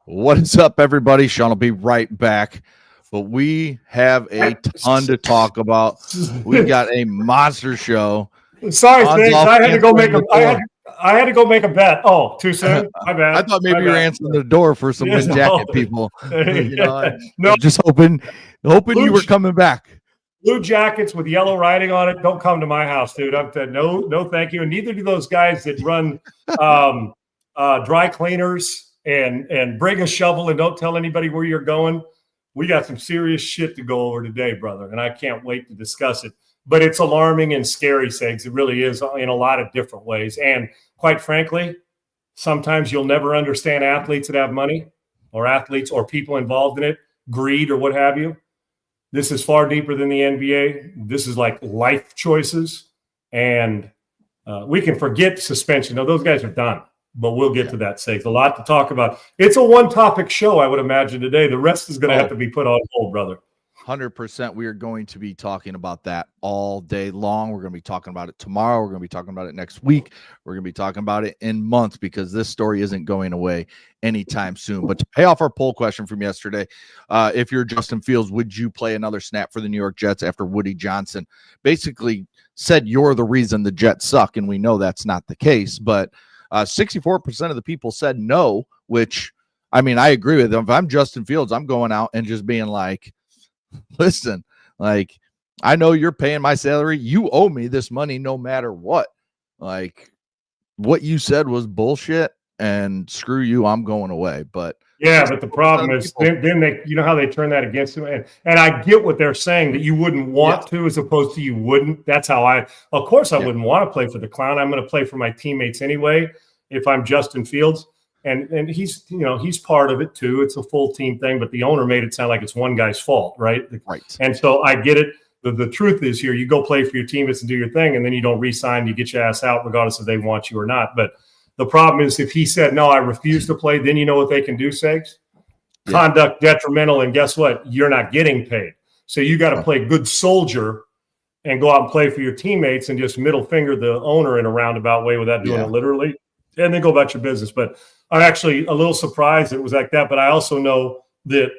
What is up, everybody? Sean will be right back. But we have a ton to talk about. We got a monster show. Sorry, Stiggs. I had to go make a. I had to go make a bet. Oh, too soon. My bad. I thought maybe you were answering the door for some wind jacket people. No, just hoping you were coming back. Blue jackets with yellow writing on it. Don't come to my house, dude. I'm said no, thank you. And neither do those guys that run dry cleaners and bring a shovel and don't tell anybody where you're going. We got some serious shit to go over today, brother, and I can't wait to discuss it. But it's alarming and scary, Segs. It really is in a lot of different ways. And quite frankly, sometimes you'll never understand athletes that have money or athletes or people involved in it, greed or what have you. This is far deeper than the NBA. This is like life choices. And we can forget suspension. No, those guys are done. But we'll get to that, Segs. A lot to talk about. It's a one-topic show, I would imagine, today. The rest is going to have to be put on hold, brother. 100%. We are going to be talking about that all day long. We're going to be talking about it tomorrow. We're going to be talking about it next week. We're going to be talking about it in months because this story isn't going away anytime soon. But to pay off our poll question from yesterday, if you're Justin Fields, would you play another snap for the New York Jets after Woody Johnson basically said you're the reason the Jets suck? And we know that's not the case, but 64% of the people said no, which, I mean, I agree with them. If I'm Justin Fields, I'm going out and just being like, listen, like, I know you're paying my salary. You owe me this money no matter what. Like, what you said was bullshit, and screw you, I'm going away. But yeah, but the problem is then they, you know how they turn that against him. And I get what they're saying, that you wouldn't want to as opposed to you wouldn't. That's how of course I wouldn't want to play for the clown. I'm going to play for my teammates anyway if I'm Justin Fields. And he's, he's part of it too. It's a full team thing, but the owner made it sound like it's one guy's fault, right? Right. And so I get it. The truth is here, you go play for your teammates and do your thing, and then you don't re-sign, you get your ass out regardless if they want you or not. But the problem is if he said, no, I refuse to play, then you know what they can do, Segs? Yeah. Conduct detrimental, and guess what? You're not getting paid. So you got to play good soldier and go out and play for your teammates and just middle finger the owner in a roundabout way without doing it literally, and then go about your business. But I'm actually a little surprised it was like that, but I also know that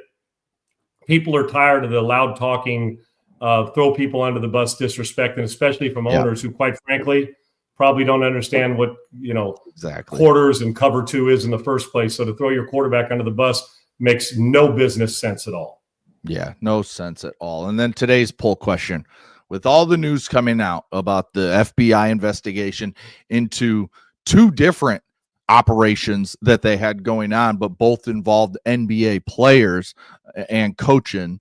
people are tired of the loud talking, throw people under the bus disrespect, and especially from owners who, quite frankly, probably don't understand what, quarters and cover two is in the first place. So to throw your quarterback under the bus makes no business sense at all. Yeah, no sense at all. And then today's poll question, with all the news coming out about the FBI investigation into two different operations that they had going on, but both involved NBA players and coaching.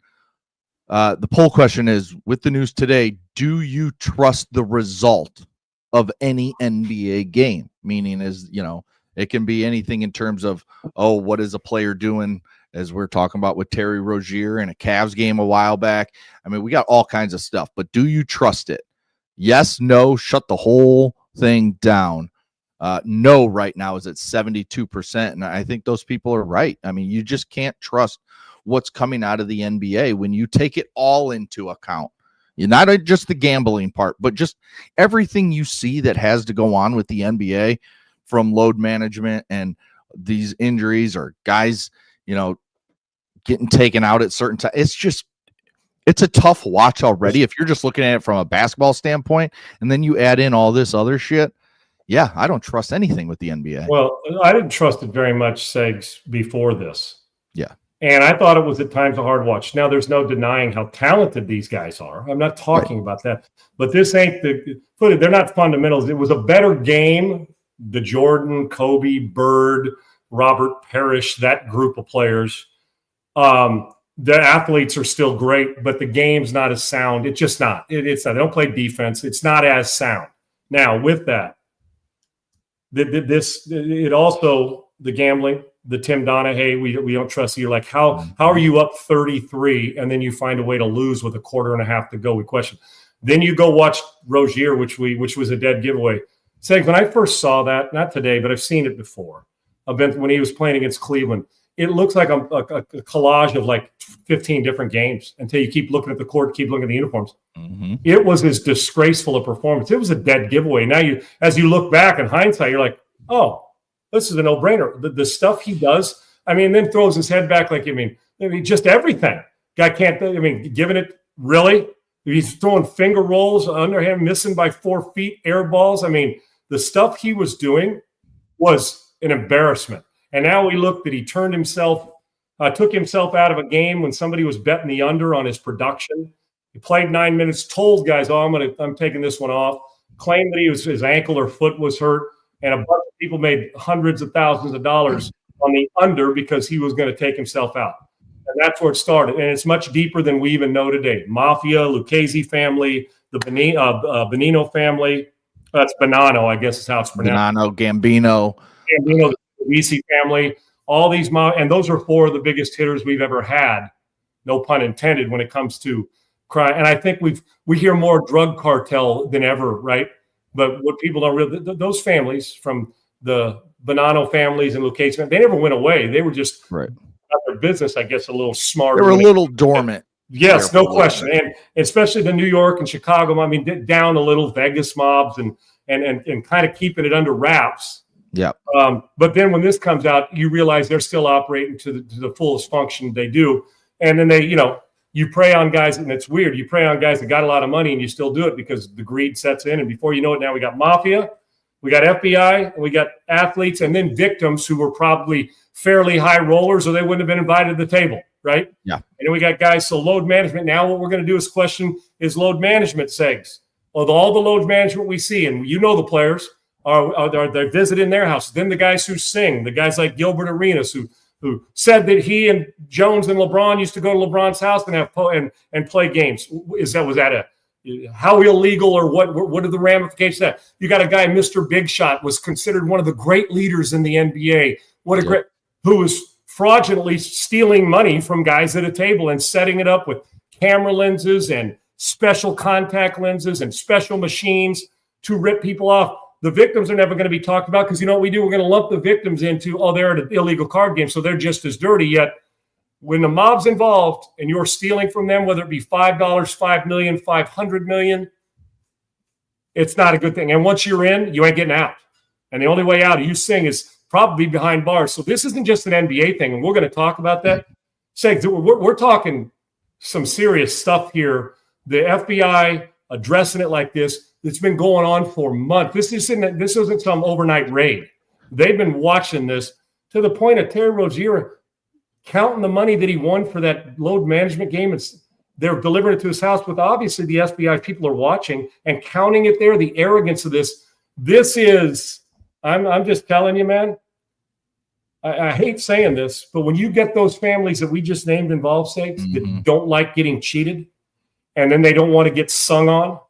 The poll question is, with the news today, do you trust the result of any NBA game? Meaning it can be anything in terms of, what is a player doing, as we're talking about with Terry Rozier in a Cavs game a while back. I mean, we got all kinds of stuff, but do you trust it? Yes, no, shut the whole thing down. No, right now is at 72%. And I think those people are right. I mean, you just can't trust what's coming out of the NBA when you take it all into account. You're not just the gambling part, but just everything you see that has to go on with the NBA, from load management and these injuries or guys, getting taken out at certain times. It's a tough watch already. If you're just looking at it from a basketball standpoint, and then you add in all this other shit. Yeah, I don't trust anything with the NBA. Well, I didn't trust it very much, Segs, before this. Yeah. And I thought it was at times a hard watch. Now, there's no denying how talented these guys are. I'm not talking about that. But this ain't they're not fundamentals. It was a better game. The Jordan, Kobe, Bird, Robert Parrish, that group of players. The athletes are still great, but the game's not as sound. It's just not. It's not. They don't play defense. It's not as sound. Now, with that, it also, the gambling, the Tim Donahue, we don't trust you. Like, how are you up 33 and then you find a way to lose with a quarter and a half to go? We question. Then you go watch Rozier, which was a dead giveaway. Saying, when I first saw that, not today, but I've seen it before, when he was playing against Cleveland, it looks like a collage of like 15 different games until you keep looking at the court, keep looking at the uniforms. Mm-hmm. It was as disgraceful a performance. It was a dead giveaway. Now, as you look back in hindsight, you're like, oh, this is a no-brainer. The stuff he does, I mean, then throws his head back like, I mean, just everything. Guy can't, I mean, giving it, really? He's throwing finger rolls, underhand, missing by 4 feet, air balls. I mean, the stuff he was doing was an embarrassment. And now we look that he turned himself, took himself out of a game when somebody was betting the under on his production. He played 9 minutes, told guys, "Oh, I'm taking this one off." Claimed that his ankle or foot was hurt, and a bunch of people made hundreds of thousands of dollars on the under because he was going to take himself out. And that's where it started. And it's much deeper than we even know today. Mafia, Lucchese family, the Benino family. That's Bonanno, I guess is how it's pronounced. Bonanno, Gambino, the Luisi family. All these, and those are 4 of the biggest hitters we've ever had. No pun intended when it comes to crime. And I think we hear more drug cartel than ever, right? But what people don't realize, those families from the Bonanno families and Lucchese, they never went away. They were just right. Their business, I guess, a little smarter. They were a little dormant. Yes, no question. And especially the New York and Chicago, I mean, down a little, Vegas mobs and kind of keeping it under wraps. Yeah. But then when this comes out, you realize they're still operating to the fullest function they do. And then they, you prey on guys, and it's weird. You prey on guys that got a lot of money and you still do it because the greed sets in. And before you know it, now we got Mafia, we got FBI, and we got athletes, and then victims who were probably fairly high rollers or they wouldn't have been invited to the table, right? Yeah. And then we got guys, so load management. Now what we're going to do is question is load management segs. Of all the load management we see, and the players they're visiting their house. Then the guys who sing, the guys like Gilbert Arenas who said that he and Jones and LeBron used to go to LeBron's house and have and play games. Was that how illegal or what are the ramifications of that? You got a guy, Mr. Big Shot, was considered one of the great leaders in the NBA. Who was fraudulently stealing money from guys at a table and setting it up with camera lenses and special contact lenses and special machines to rip people off. The victims are never going to be talked about because you know what we do? We're going to lump the victims into, they're at an illegal card game, so they're just as dirty. Yet when the mob's involved and you're stealing from them, whether it be $5, $5 million, $500 million, it's not a good thing. And once you're in, you ain't getting out. And the only way out, you sing, is probably behind bars. So this isn't just an NBA thing, and we're going to talk about that. We're talking some serious stuff here. The FBI addressing it like this, it's been going on for months. This isn't some overnight raid. They've been watching this to the point of Terry Rozier counting the money that he won for that load management game. They're delivering it to his house, but obviously the FBI people are watching and counting it there. The arrogance of this is, I'm just telling you, man, I hate saying this, but when you get those families that we just named involved, that don't like getting cheated, and then they don't want to get sung on,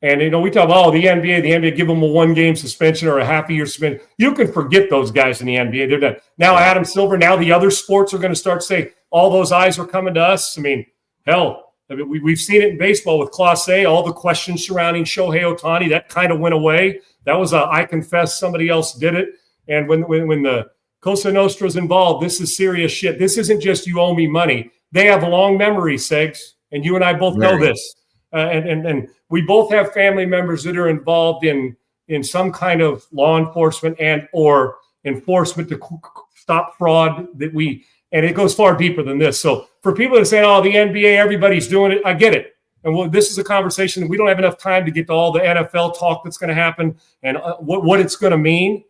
and we talk about the NBA give them a 1-game suspension or a half-a-year suspension. You can forget those guys in the NBA. They're done. Now Adam Silver, now the other sports are going to start saying all those eyes are coming to us. I mean, hell, we've seen it in baseball with Class A, all the questions surrounding Shohei Ohtani, that kind of went away. That was I confess somebody else did it. And when the Cosa Nostra is involved, this is serious shit. This isn't just you owe me money. They have long memories, Segs, and you and I both know this. And we both have family members that are involved in some kind of law enforcement and or enforcement to stop fraud and it goes far deeper than this. So for people that say, the NBA, everybody's doing it, I get it. And this is a conversation that we don't have enough time to get to all the NFL talk that's going to happen and what it's going to mean.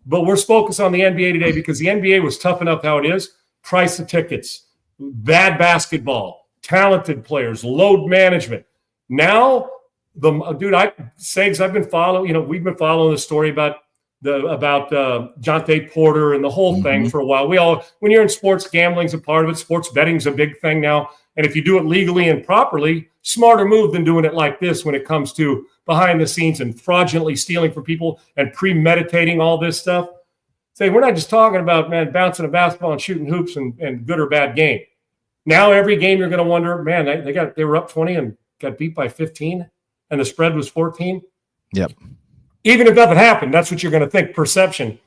But we're focused on the NBA today because the NBA was tough enough how it is. Price of tickets, bad basketball, talented players, load management. Now, I've been following, we've been following the story about Jonte Porter and the whole thing for a while. When you're in sports, gambling's a part of it. Sports betting's a big thing now. And if you do it legally and properly, smarter move than doing it like this when it comes to behind the scenes and fraudulently stealing from people and premeditating all this stuff. We're not just talking about, man, bouncing a basketball and shooting hoops and good or bad game. Now every game you're going to wonder, man, they were up 20 and got beat by 15 and the spread was 14. Yep. Even if nothing happened, that's what you're going to think. Perception.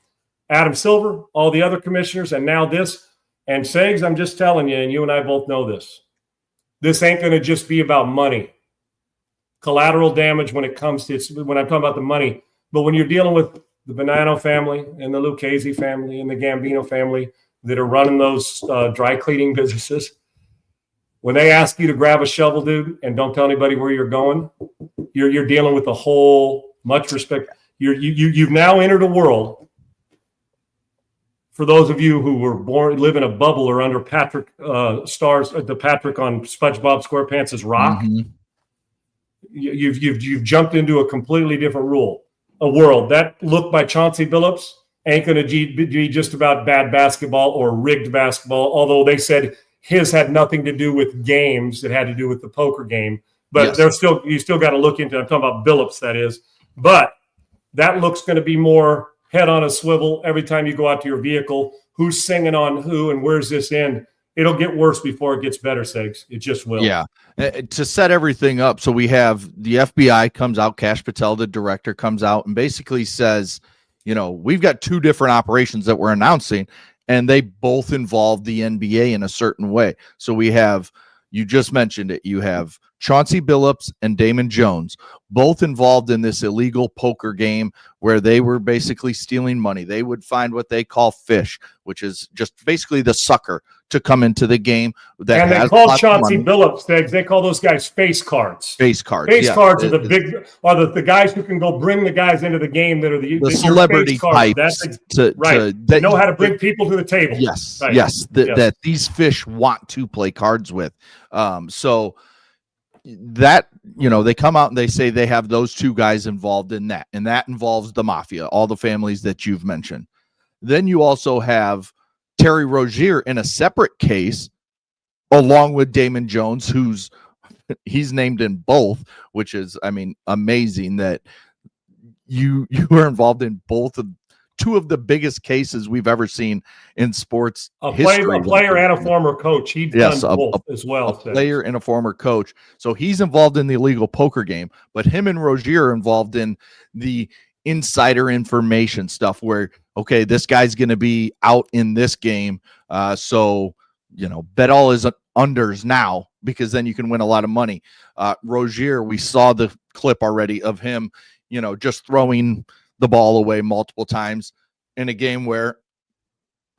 Adam Silver, all the other commissioners, and now this. And Segs, I'm just telling you, and you and I both know this. This ain't going to just be about money. Collateral damage when it comes to when I'm talking about the money. But when you're dealing with the Bonanno family and the Lucchese family and the Gambino family, that are running those dry cleaning businesses, when they ask you to grab a shovel, dude, and don't tell anybody where you're going, you're dealing with a whole much respect. You've now entered a world. For those of you who were live in a bubble or under Patrick Starr's, the Patrick on SpongeBob SquarePants' rock, you've jumped into a completely different world. That look by Chauncey Billups ain't going to be just about bad basketball or rigged basketball, although they said his had nothing to do with games. It had to do with the poker game. But you still got to look into it. I'm talking about Billups, that is. But that looks going to be more head on a swivel every time you go out to your vehicle. Who's singing on who and where's this end? It'll get worse before it gets better, Segs. It just will. Yeah. To set everything up, so we have the FBI comes out, Kash Patel, the director, comes out and basically says, we've got two different operations that we're announcing, and they both involve the NBA in a certain way. So we have, you just mentioned it, you have Chauncey Billups and Damon Jones, both involved in this illegal poker game where they were basically stealing money. They would find what they call fish, which is just basically the sucker to come into the game. And they call Chauncey Billups, they call those guys face cards. Face cards. Face cards are the guys who can go bring the guys into the game that are the celebrity types. They know how to bring people to the table. Yes. Right. Yes. That these fish want to play cards with. So that, they come out and they say they have those two guys involved in that, and that involves the Mafia, all the families that you've mentioned. Then you also have Terry Rozier in a separate case, along with Damon Jones, he's named in both, which is, amazing that you were involved in two of the biggest cases we've ever seen in sports history. A player and a former coach. He's done both as well. A player and a former coach. So he's involved in the illegal poker game, but him and Rozier are involved in the insider information stuff where, okay, this guy's going to be out in this game. So, bet all his unders now, because then you can win a lot of money. Rozier, we saw the clip already of him, just throwing the ball away multiple times in a game where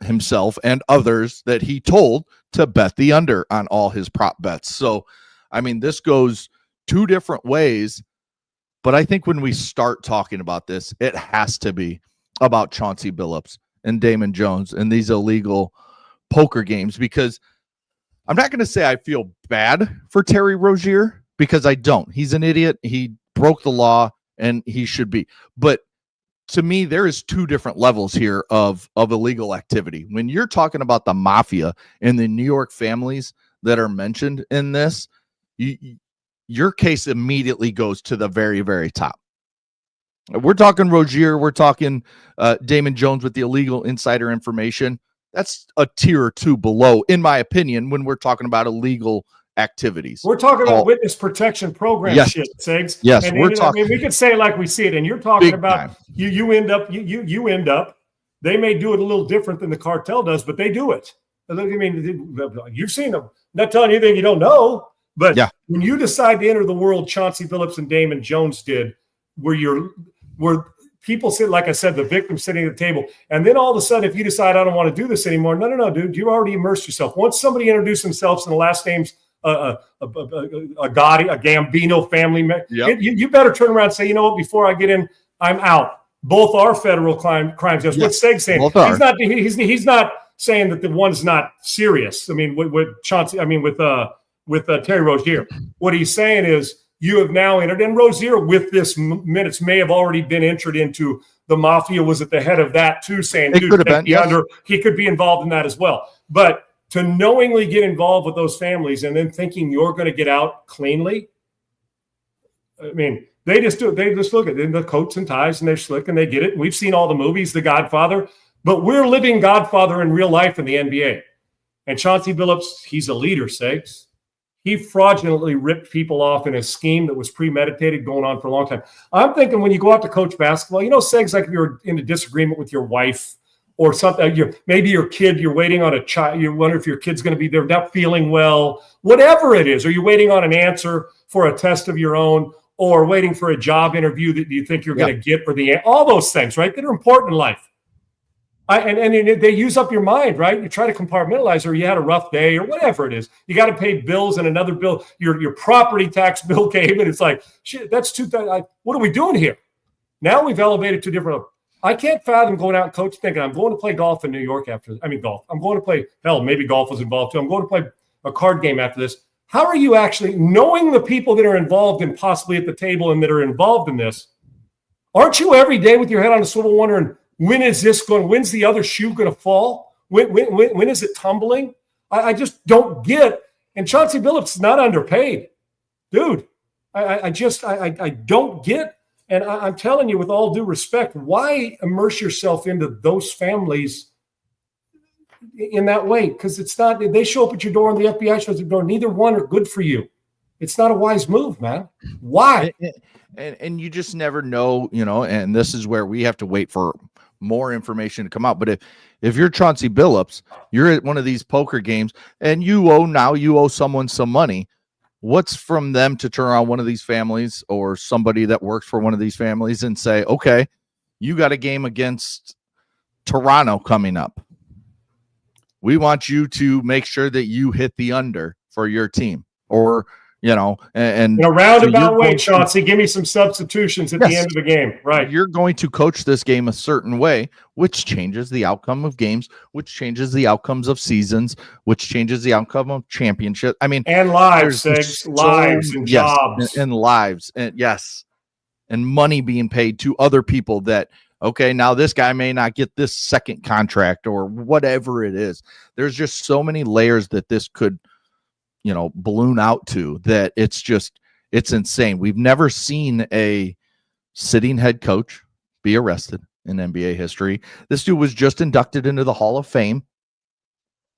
himself and others that he told to bet the under on all his prop bets. So, this goes two different ways, but I think when we start talking about this, it has to be about Chauncey Billups and Damon Jones and these illegal poker games, because I'm not going to say I feel bad for Terry Rozier, because I don't. He's an idiot. He broke the law and he should be. But to me, there is two different levels here of illegal activity. When you're talking about the Mafia and the New York families that are mentioned in this, your case immediately goes to the very, very top. We're talking Rozier. We're talking Damon Jones with the illegal insider information. That's a tier or two below, in my opinion, when we're talking about illegal activities. We're talking about witness protection program shit, Segs. Yes, and, we're talking. we could say it like we see it, and you're talking about you end up. They may do it a little different than the cartel does, but they do it. You've seen them. Not telling you anything you don't know, but when you decide to enter the world, Chauncey Billups and Damon Jones did, where people sit, like I said, the victim sitting at the table, and then all of a sudden, if you decide I don't want to do this anymore, no, dude, you already immersed yourself. Once somebody introduced themselves and the last name's a Gotti, a Gambino family member, you better turn around and say, you know what, before I get in, I'm out. Both are federal crimes. That's what Steg's saying. He's not saying that the one's not serious. With Chauncey, with Terry Rozier, what he's saying is you have now entered, and Rozier with this minutes may have already been entered into the Mafia, was at the head of that too, saying it could have been, he could be involved in that as well. But to knowingly get involved with those families and then thinking you're going to get out cleanly, they just do it. They just look at it in the coats and ties and they're slick and they get it. We've seen all the movies, The Godfather, but we're living Godfather in real life in the NBA. And Chauncey Billups, he's a leader, Segs. He fraudulently ripped people off in a scheme that was premeditated, going on for a long time. I'm thinking when you go out to coach basketball, Segs, like if you're in a disagreement with your wife or something, maybe your kid, you're waiting on a child, you wonder if your kid's going to be there, not feeling well, whatever it is, or you're waiting on an answer for a test of your own, or waiting for a job interview that you think you're going to get, or all those things, right, that are important in life. And they use up your mind, right? You try to compartmentalize, or you had a rough day, or whatever it is. You got to pay bills, and another bill, your property tax bill came, and it's like, shit, that's what are we doing here? Now we've elevated to different. I can't fathom going out and coach thinking I'm going to play golf in New York after. Golf. I'm going to play. Hell, maybe golf was involved too. I'm going to play a card game after this. How are you actually knowing the people that are involved and possibly at the table and that are involved in this? Aren't you every day with your head on a swivel wondering, when is this going? When's the other shoe going to fall? When is it tumbling? I just don't get. And Chauncey Billups is not underpaid, dude. I don't get. And I'm telling you, with all due respect, why immerse yourself into those families in that way? Because it's not. They show up at your door, and the FBI shows up at your door. Neither one are good for you. It's not a wise move, man. Why? And you just never know, And this is where we have to wait for more information to come out. But if you're Chauncey Billups, you're at one of these poker games and you owe someone some money, what's from them to turn around one of these families or somebody that works for one of these families and say, okay, you got a game against Toronto coming up. We want you to make sure that you hit the under for your team, or and in a roundabout way, Chauncey, give me some substitutions at the end of the game. Right. You're going to coach this game a certain way, which changes the outcome of games, which changes the outcomes of seasons, which changes the outcome of championship. I mean, and lives, lives and jobs. And lives. And yes. And money being paid to other people that, okay, now this guy may not get this second contract or whatever it is. There's just so many layers that this could balloon out to, that it's insane. We've never seen a sitting head coach be arrested in NBA history. This dude was just inducted into the Hall of Fame.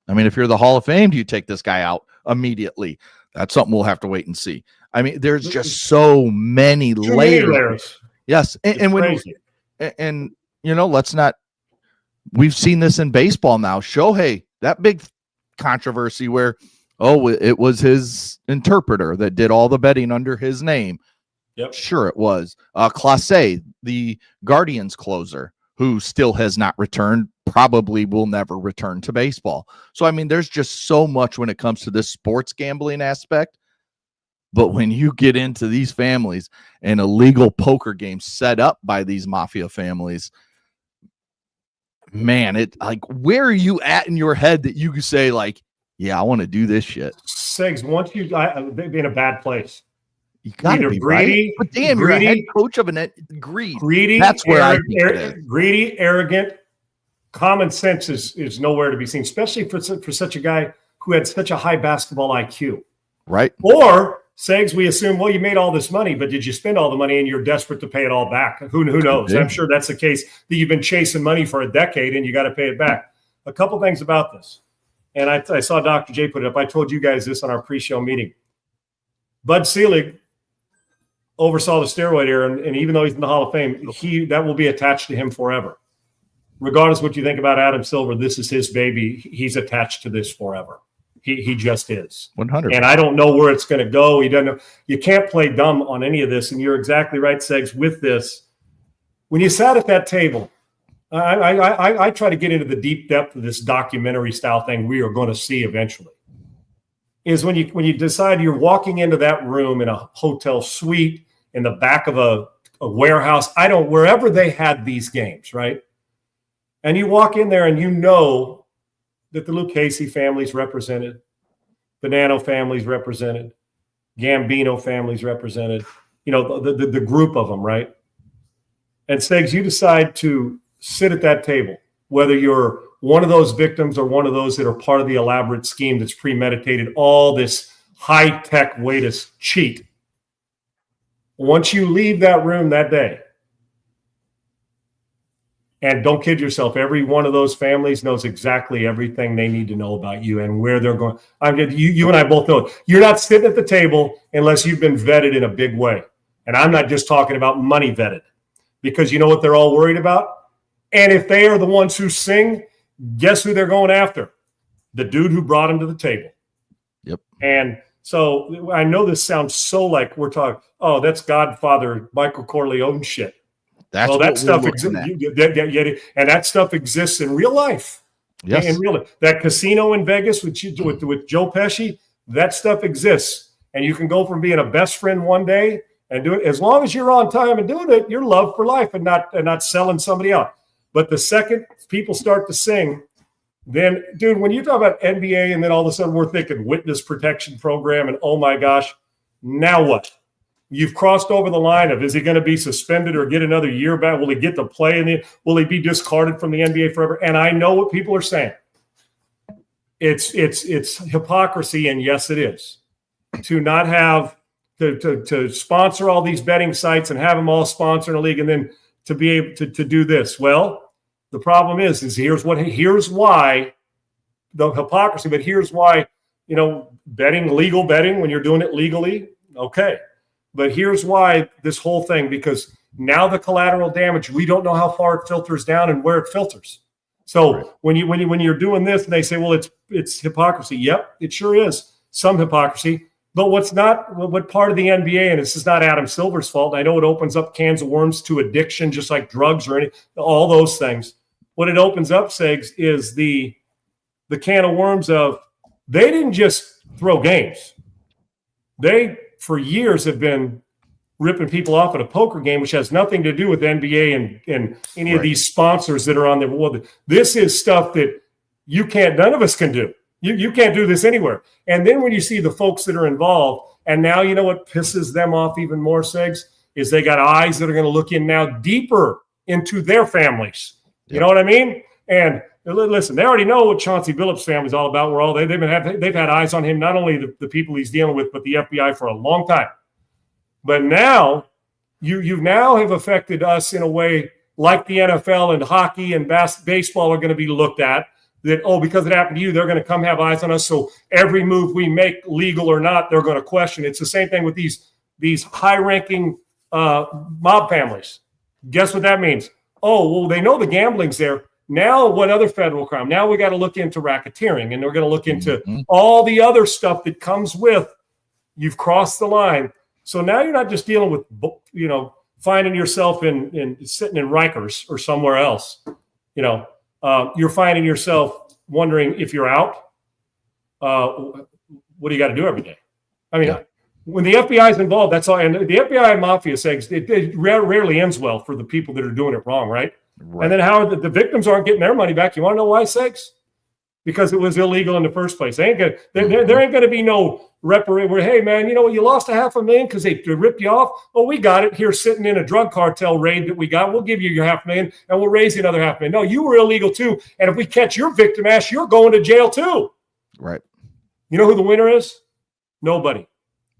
I mean, if you're the Hall of Fame, do you take this guy out immediately? That's something we'll have to wait and see. I mean, there's just so many layers. Yes. Let's not, we've seen this in baseball now. Shohei, that big controversy where, it was his interpreter that did all the betting under his name. Yep. Sure it was. Clase, the Guardians closer, who still has not returned, probably will never return to baseball. So, I mean, there's just so much when it comes to this sports gambling aspect. But when you get into these families and illegal poker games set up by these mafia families, man, where are you at in your head that you could say, yeah, I want to do this shit? Segs, once they'd be in a bad place. You gotta be greedy, right? But damn, you're a head coach of greedy. That's where I think greedy, arrogant. Common sense is nowhere to be seen, especially for such a guy who had such a high basketball IQ. Right. Or Segs, we assume, well, you made all this money, but did you spend all the money and you're desperate to pay it all back? Who knows? I'm sure that's the case, that you've been chasing money for a decade and you got to pay it back. A couple things about this. And I saw Dr. J put it up. I told you guys this on our pre-show meeting. Bud Selig oversaw the steroid era, and even though he's in the Hall of Fame, that will be attached to him forever. Regardless of what you think about Adam Silver, this is his baby. He's attached to this forever. He just is. 100. And I don't know where it's going to go. He doesn't know. You can't play dumb on any of this. And you're exactly right, Segs, with this. When you sat at that table, I try to get into the deep depth of this documentary style thing we are going to see eventually. Is when you decide you're walking into that room in a hotel suite in the back of a warehouse, wherever they had these games, right? And you walk in there and you know that the Lucchese family's represented, Bonanno family's represented, Gambino family's represented, the group of them, right? And Segs, you decide to sit at that table, whether you're one of those victims or one of those that are part of the elaborate scheme that's premeditated, all this high-tech way to cheat. Once you leave that room that day, and don't kid yourself, every one of those families knows exactly everything they need to know about you and where they're going. You and I both know you're not sitting at the table unless you've been vetted in a big way. And I'm not just talking about money vetted, because you know what they're all worried about? And if they are the ones who sing, guess who they're going after? The dude who brought him to the table. Yep. And so I know this sounds so like we're talking, that's Godfather Michael Corleone shit. That's well, that what we're stuff looking at. and that stuff exists in real life. Yes. In real life. That casino in Vegas with Joe Pesci, that stuff exists. And you can go from being a best friend one day and do it as long as you're on time and doing it, you're loved for life and not selling somebody out. But the second people start to sing, then, dude, when you talk about NBA and then all of a sudden we're thinking witness protection program and oh my gosh, now what? You've crossed over the line of, is he going to be suspended or get another year back? Will he get to play in it? Will he be discarded from the NBA forever? And I know what people are saying. It's hypocrisy, and yes, it is. To not have to sponsor all these betting sites and have them all sponsor in a league, and then to be able to do this. Well, the problem is here's why the hypocrisy, but here's why, legal betting when you're doing it legally, okay. But here's why this whole thing, because now the collateral damage, we don't know how far it filters down and where it filters. So right. when you're doing this and they say, well, it's hypocrisy. Yep, it sure is some hypocrisy. But what part of the NBA, and this is not Adam Silver's fault. I know it opens up cans of worms to addiction, just like drugs or all those things. What it opens up, Segs, is the can of worms of they didn't just throw games. They for years have been ripping people off at a poker game, which has nothing to do with NBA and any right. of these sponsors that are on there. Well, this is stuff that none of us can do. You can't do this anywhere. And then when you see the folks that are involved, and now you know what pisses them off even more, Segs, is they got eyes that are going to look in now deeper into their families. You know what I mean? And listen, they already know what Chauncey Billups' family is all about. They've had eyes on him, not only the people he's dealing with, but the FBI for a long time. But now you now have affected us in a way like the NFL and hockey and baseball are going to be looked at. That, because it happened to you, they're going to come have eyes on us. So every move we make, legal or not, they're going to question. It's the same thing with these high-ranking mob families. Guess what that means? Oh, well, they know the gambling's there. Now what other federal crime? Now we got to look into racketeering, and we're going to look into all the other stuff that comes with you've crossed the line. So now you're not just dealing with, finding yourself in sitting in Rikers or somewhere else, you're finding yourself wondering if you're out. What do you got to do every day? I mean, when the FBI is involved, that's all. And the FBI and Mafia says it rarely ends well for the people that are doing it wrong, right? And then how the victims aren't getting their money back. You want to know why, Segs? Because it was illegal in the first place. There ain't going to be no reparation where, hey, man, you know what? You lost $500,000 because they ripped you off. Oh, we got it here sitting in a drug cartel raid that we got. We'll give you your $500,000 and we'll raise you another $500,000. No, you were illegal too. And if we catch your victim ass, you're going to jail too. Right. You know who the winner is? Nobody.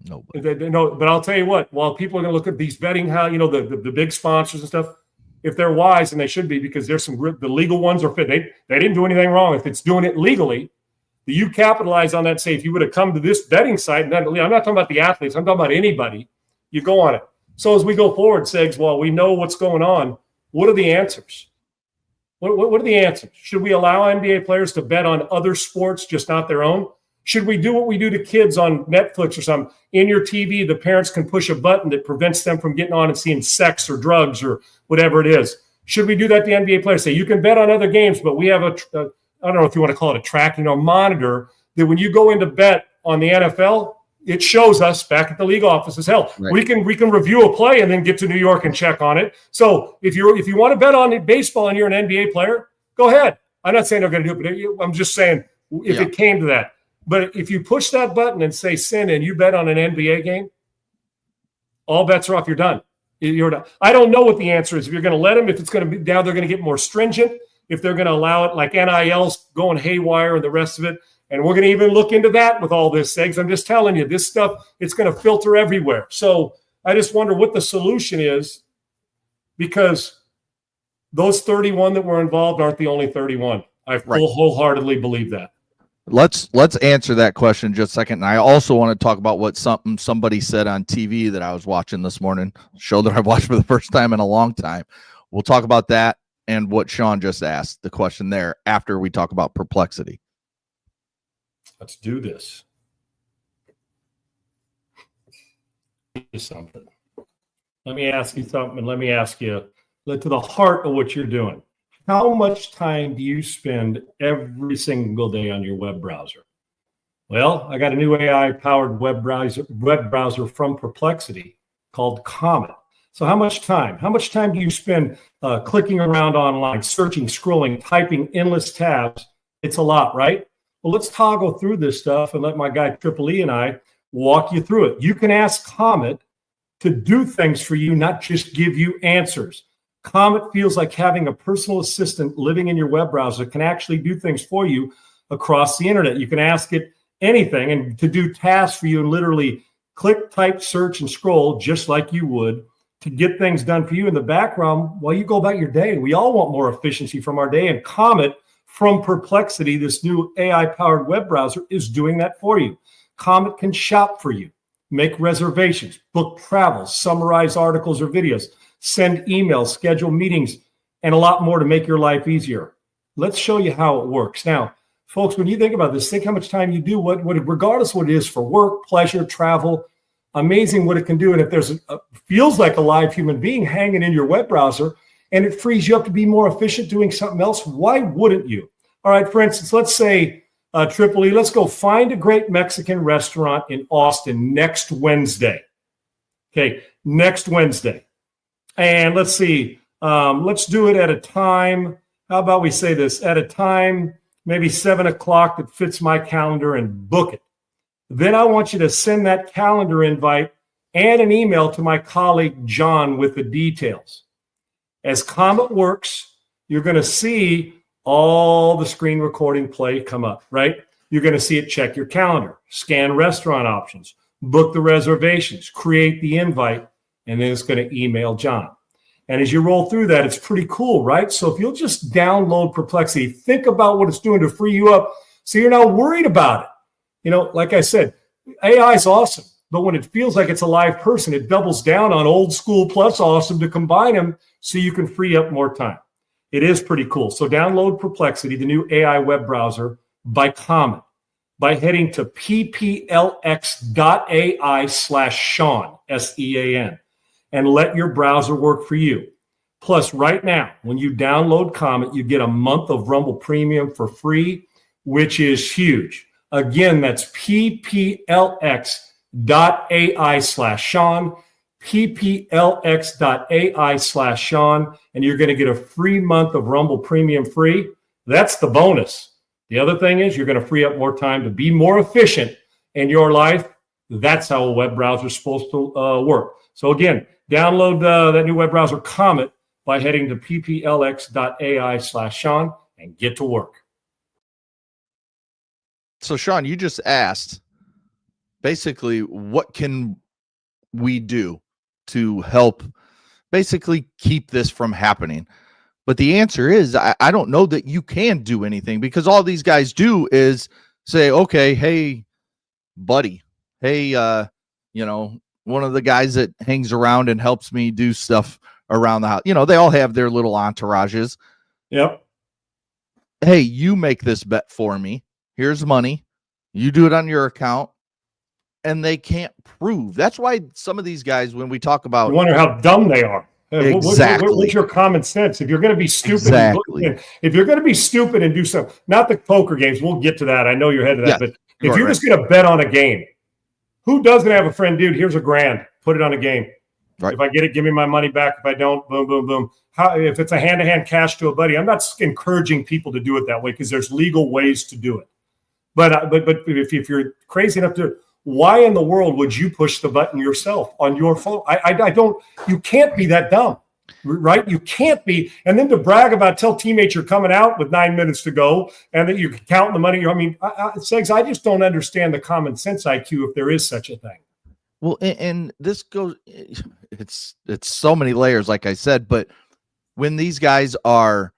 Nobody. No, but I'll tell you what, while people are going to look at these betting, how, the big sponsors and stuff, if they're wise, and they should be, because there's the legal ones are fit. They didn't do anything wrong. If it's doing it legally, you capitalize on that. Say, if you would have come to this betting site, and I'm not talking about the athletes, I'm talking about anybody, you go on it. So as we go forward, Segs, while we know what's going on, what are the answers? What are the answers? Should we allow NBA players to bet on other sports, just not their own? Should we do what we do to kids on Netflix or something? In your TV, the parents can push a button that prevents them from getting on and seeing sex or drugs or whatever it is. Should we do that to NBA players? Say, you can bet on other games, but we have I don't know if you want to call it a tracking or monitor, that when you go in to bet on the NFL, it shows us back at the league offices. Hell, right. we can review a play and then get to New York and check on it. So if you want to bet on baseball and you're an NBA player, go ahead. I'm not saying they're going to do it, but I'm just saying if it came to that. But if you push that button and say send and you bet on an NBA game, all bets are off. You're done. You're done. I don't know what the answer is. If you're going to let them, if it's going to be now, they're going to get more stringent. If they're going to allow it, like NIL's going haywire and the rest of it. And we're going to even look into that with all this, Segs. I'm just telling you, this stuff, it's going to filter everywhere. So I just wonder what the solution is, because those 31 that were involved aren't the only 31. I wholeheartedly believe that. Let's answer that question in just a second. And I also want to talk about what somebody said on TV that I was watching this morning, show that I've watched for the first time in a long time. We'll talk about that and what Sean just asked, the question there, after we talk about perplexity. Let's do this. Something. Let me ask you something, and let me ask you to the heart of what you're doing. How much time do you spend every single day on your web browser? Well, I got a new AI-powered web browser from Perplexity called Comet. So how much time? How much time do you spend clicking around online, searching, scrolling, typing endless tabs? It's a lot, right? Well, let's toggle through this stuff and let my guy Triple E and I walk you through it. You can ask Comet to do things for you, not just give you answers. Comet feels like having a personal assistant living in your web browser, can actually do things for you across the internet. You can ask it anything and to do tasks for you and literally click, type, search, and scroll just like you would to get things done for you in the background while you go about your day. We all want more efficiency from our day, and Comet from Perplexity, this new AI-powered web browser, is doing that for you. Comet can shop for you, make reservations, book travels, summarize articles or videos, send emails, schedule meetings, and a lot more to make your life easier. Let's show you how it works. Now, folks, when you think about this, think how much time you do, regardless of what it is for work, pleasure, travel, amazing what it can do. And if there's feels like a live human being hanging in your web browser and it frees you up to be more efficient doing something else, why wouldn't you? All right, for instance, let's say, Triple E, let's go find a great Mexican restaurant in Austin next Wednesday. Okay, next Wednesday. And let's see, let's do it at a time. How about we say this? At a time, maybe 7 o'clock that fits my calendar, and book it. Then I want you to send that calendar invite and an email to my colleague, John, with the details. As Comet works, you're going to see all the screen recording play come up, right? You're going to see it check your calendar, scan restaurant options, book the reservations, create the invite, and then it's going to email John. And as you roll through that, it's pretty cool, right? So if you'll just download Perplexity, think about what it's doing to free you up so you're not worried about it. You know, like I said, AI is awesome, but when it feels like it's a live person, it doubles down on old school plus awesome to combine them so you can free up more time. It is pretty cool. So download Perplexity, the new AI web browser by Comet, by heading to pplx.ai/Sean, SEAN, and let your browser work for you. Plus, right now, when you download Comet, you get a month of Rumble Premium for free, which is huge. Again, that's pplx.ai/Sean, pplx.ai/Sean, and you're going to get a free month of Rumble Premium free. That's the bonus. The other thing is you're going to free up more time to be more efficient in your life. That's how a web browser is supposed to work. So again, download that new web browser Comet by heading to pplx.ai/Sean and get to work. So, Sean, you just asked basically what can we do to help basically keep this from happening. But the answer is I don't know that you can do anything, because all these guys do is say, okay, hey, buddy, hey, one of the guys that hangs around and helps me do stuff around the house. You know, they all have their little entourages. Yep. Hey, you make this bet for me. Here's money. You do it on your account. And they can't prove. That's why some of these guys, when we talk about, you wonder how dumb they are. Exactly. What's your common sense? If you're going to be stupid, exactly. If you're going to be stupid and do something, not the poker games, we'll get to that. I know you're headed to that, but if you're just going to bet on a game, who doesn't have a friend, dude? Here's $1,000. Put it on a game. Right. If I get it, give me my money back. If I don't, boom, boom, boom. If it's a hand-to-hand cash to a buddy, I'm not encouraging people to do it that way because there's legal ways to do it. But if you're crazy enough to, why in the world would you push the button yourself on your phone? I don't. You can't be that dumb, right? You can't be. And then to brag about, tell teammates you're coming out with 9 minutes to go, and that you're counting the money. I mean, Segs, I just don't understand the common sense IQ if there is such a thing. Well, and this goes. It's so many layers, like I said. But when these guys are,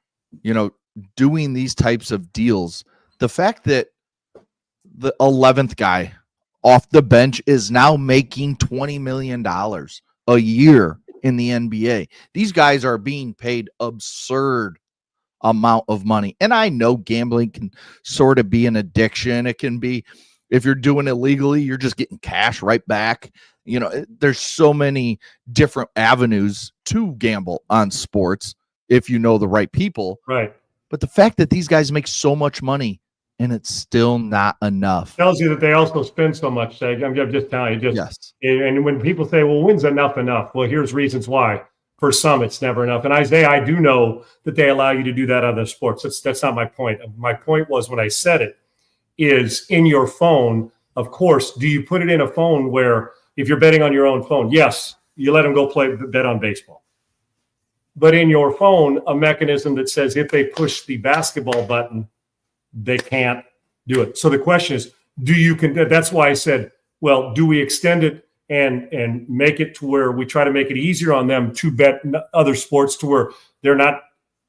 doing these types of deals, the fact that the 11th guy off the bench is now making $20 million a year in the NBA. These guys are being paid absurd amount of money. And I know gambling can sort of be an addiction. It can be, If you're doing it legally, you're just getting cash right back. There's so many different avenues to gamble on sports if you know the right people. Right. But the fact that these guys make so much money and it's still not enough tells you that they also spend so much. I'm just telling you. Yes. And when people say, "Well, when's enough?" Well, here's reasons why. For some, it's never enough. And Isaiah, I do know that they allow you to do that on other sports. That's not my point. My point was, when I said it, is in your phone. Of course, do you put it in a phone where if you're betting on your own phone, yes, you let them go bet on baseball. But in your phone, a mechanism that says if they push the basketball button, they can't do it. So the question is, that's why I said, well, do we extend it and make it to where we try to make it easier on them to bet other sports to where they're not,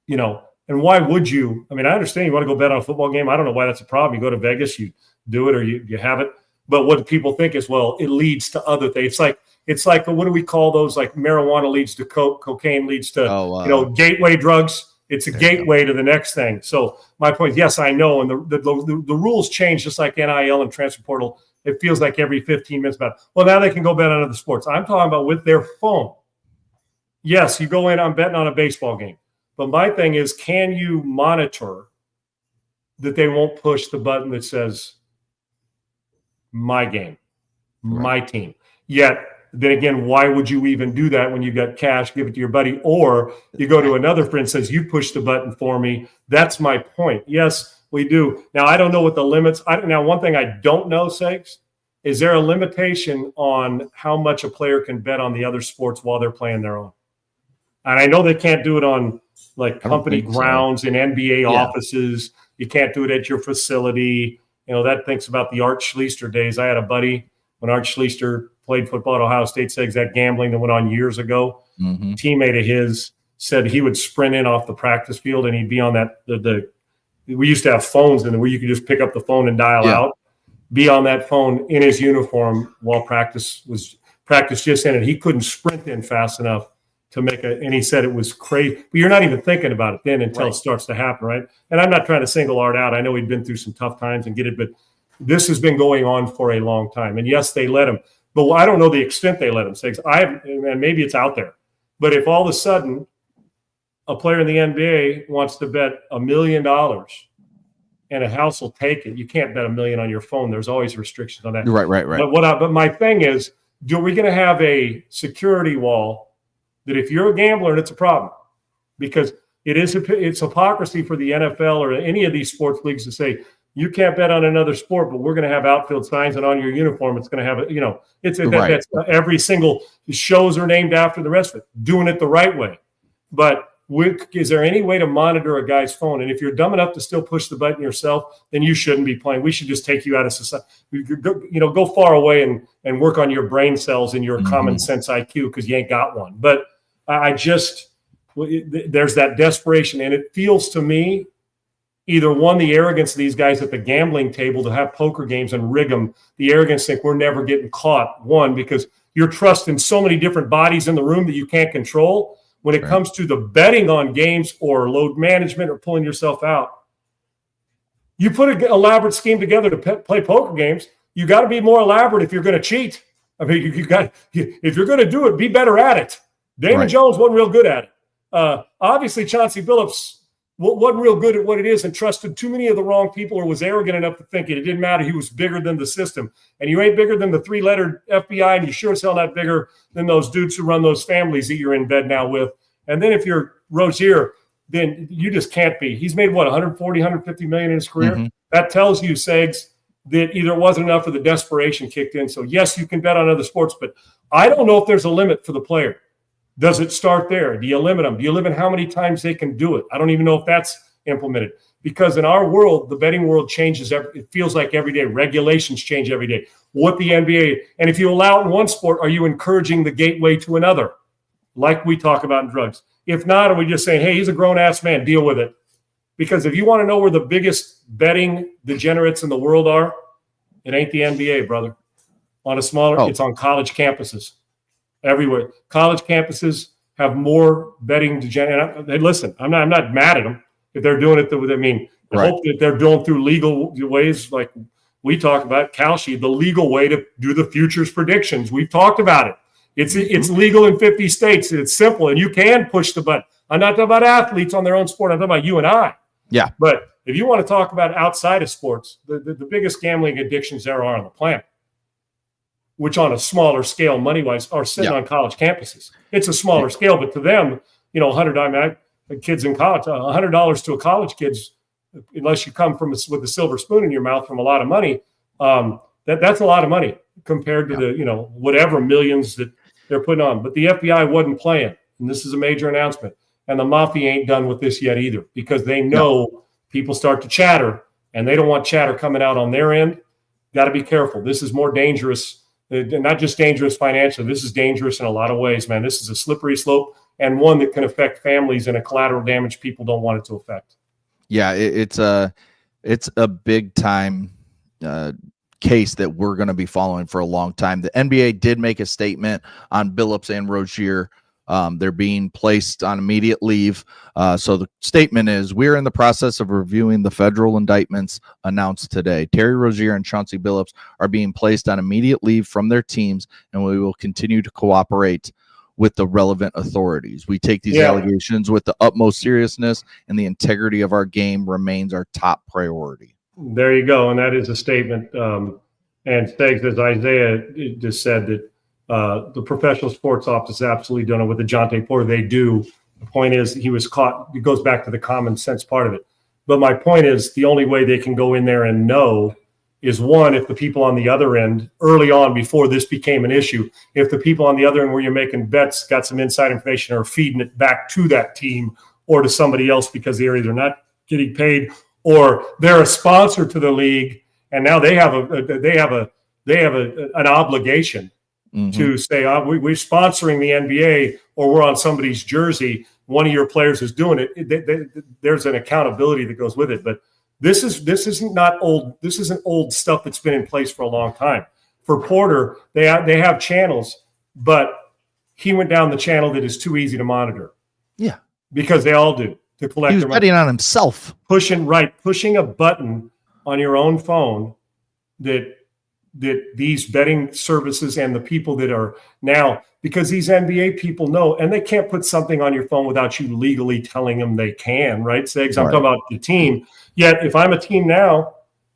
and why would you? I mean, I understand you want to go bet on a football game. I don't know why that's a problem. You go to Vegas, you do it, or you have it. But what people think is, well, it leads to other things. It's like what do we call those? Like marijuana leads to cocaine leads to gateway drugs. It's a gateway to the next thing. So my point is, yes, I know, and the rules change just like NIL and transfer portal. It feels like every 15 minutes about, well, now they can go bet on other sports. I'm talking about with their phone. Yes, you go in, I'm betting on a baseball game. But my thing is, can you monitor that they won't push the button that says my game, my team? Yet, then again, why would you even do that when you got cash, give it to your buddy? Or you go to another friend, says, you push the button for me. That's my point. Yes, we do. Now, I don't know what the limits. Now, one thing I don't know, Segs, is there a limitation on how much a player can bet on the other sports while they're playing their own? And I know they can't do it on like company grounds and NBA offices. You can't do it at your facility. That thinks about the Art Schlichter days. I had a buddy when Art Schlichter played football at Ohio State, says that gambling that went on years ago. Mm-hmm. Teammate of his said he would sprint in off the practice field and he'd be on that. We used to have phones in where you could just pick up the phone and dial out, be on that phone in his uniform while practice just ended. He couldn't sprint in fast enough to make and he said it was crazy. But you're not even thinking about it then until it starts to happen, right? And I'm not trying to single Art out. I know he'd been through some tough times and get it, but this has been going on for a long time. And yes, they let him. But I don't know the extent they let him say. And maybe it's out there. But if all of a sudden a player in the NBA wants to bet $1 million and a house will take it, you can't bet $1 million on your phone. There's always restrictions on that. Right. But my thing is, are we going to have a security wall that if you're a gambler and it's a problem, because it's hypocrisy for the NFL or any of these sports leagues to say, you can't bet on another sport, but we're going to have outfield signs, and on your uniform, it's going to have that's every single shows are named after the rest of it, doing it the right way. But is there any way to monitor a guy's phone? And if you're dumb enough to still push the button yourself, then you shouldn't be playing. We should just take you out of society. Go far away and work on your brain cells and your common sense IQ because you ain't got one. But there's that desperation, and it feels to me. Either one, the arrogance of these guys at the gambling table to have poker games and rig them, the arrogance think we're never getting caught. One, because you're trusting so many different bodies in the room that you can't control. When it comes to the betting on games or load management or pulling yourself out, you put an elaborate scheme together to play poker games. You got to be more elaborate if you're going to cheat. I mean, if you're going to do it, be better at it. Damon Jones wasn't real good at it. Obviously, Chauncey Billups wasn't real good at what it is and trusted too many of the wrong people or was arrogant enough to think it didn't matter. He was bigger than the system. And you ain't bigger than the 3-lettered FBI, and you sure as hell not bigger than those dudes who run those families that you're in bed now with. And then if you're Rozier, then you just can't be. He's made, 140, 150 million in his career? Mm-hmm. That tells you, Segs, that either it wasn't enough or the desperation kicked in. So, yes, you can bet on other sports, but I don't know if there's a limit for the player. Does it start there? Do you limit them? Do you limit how many times they can do it? I don't even know if that's implemented. Because in our world, the betting world changes. It feels like every day. Regulations change every day. What the NBA, and if you allow it in one sport, are you encouraging the gateway to another? Like we talk about in drugs. If not, are we just saying, hey, he's a grown-ass man, deal with it? Because if you want to know where the biggest betting degenerates in the world are, it ain't the NBA, brother. On a smaller, it's on college campuses. Everywhere. College campuses have more betting degenerate. Hey, listen, I'm not mad at them if they're doing it. I hope that they're doing through legal ways, like We talk about Kalshi, the legal way to do the futures predictions. We've talked about it. It's legal in 50 states. It's simple, and you can push the button. I'm not talking about athletes on their own sport. I'm talking about you and I. Yeah. But if you want to talk about outside of sports, the biggest gambling addictions there are on the planet, which on a smaller scale, money-wise, are sitting on college campuses. It's a smaller scale, but to them, kids in college, $100 to a college kid's, unless you come with a silver spoon in your mouth from a lot of money, that's a lot of money compared to the whatever millions that they're putting on. But the FBI wasn't playing, and this is a major announcement. And the Mafia ain't done with this yet either, because they know people start to chatter, and they don't want chatter coming out on their end. Got to be careful. This is more dangerous, not just dangerous financially. This is dangerous in a lot of ways, man. This is a slippery slope, and one that can affect families and a collateral damage people don't want it to affect. Yeah, it's a big time case that we're going to be following for a long time. The NBA did make a statement on Billups and Rozier. They're being placed on immediate leave. So the statement is, we're in the process of reviewing the federal indictments announced today. Terry Rozier and Chauncey Billups are being placed on immediate leave from their teams, and we will continue to cooperate with the relevant authorities. We take these allegations with the utmost seriousness, and the integrity of our game remains our top priority. There you go. And that is a statement. And Steggs, as Isaiah just said, that the professional sports office absolutely don't know what the DeJounte Porter they do. The point is, he was caught. It goes back to the common sense part of it. But my point is, the only way they can go in there and know is, one, if the people on the other end, early on before this became an issue, if the people on the other end where you're making bets got some inside information or feeding it back to that team or to somebody else because they're either not getting paid or they're a sponsor to the league, and now they have an obligation to say, we're sponsoring the NBA, or we're on somebody's jersey. One of your players is doing it. There's an accountability that goes with it. But this isn't old. This isn't old stuff that's been in place for a long time. For Porter, they have channels, but he went down the channel that is too easy to monitor. Yeah, because they all do. To collect, he was betting on himself, pushing a button on your own phone that these betting services and the people that are now, because these NBA people know, and they can't put something on your phone without you legally telling them they can, right? Segs, I'm talking about the team. Yet if I'm a team now,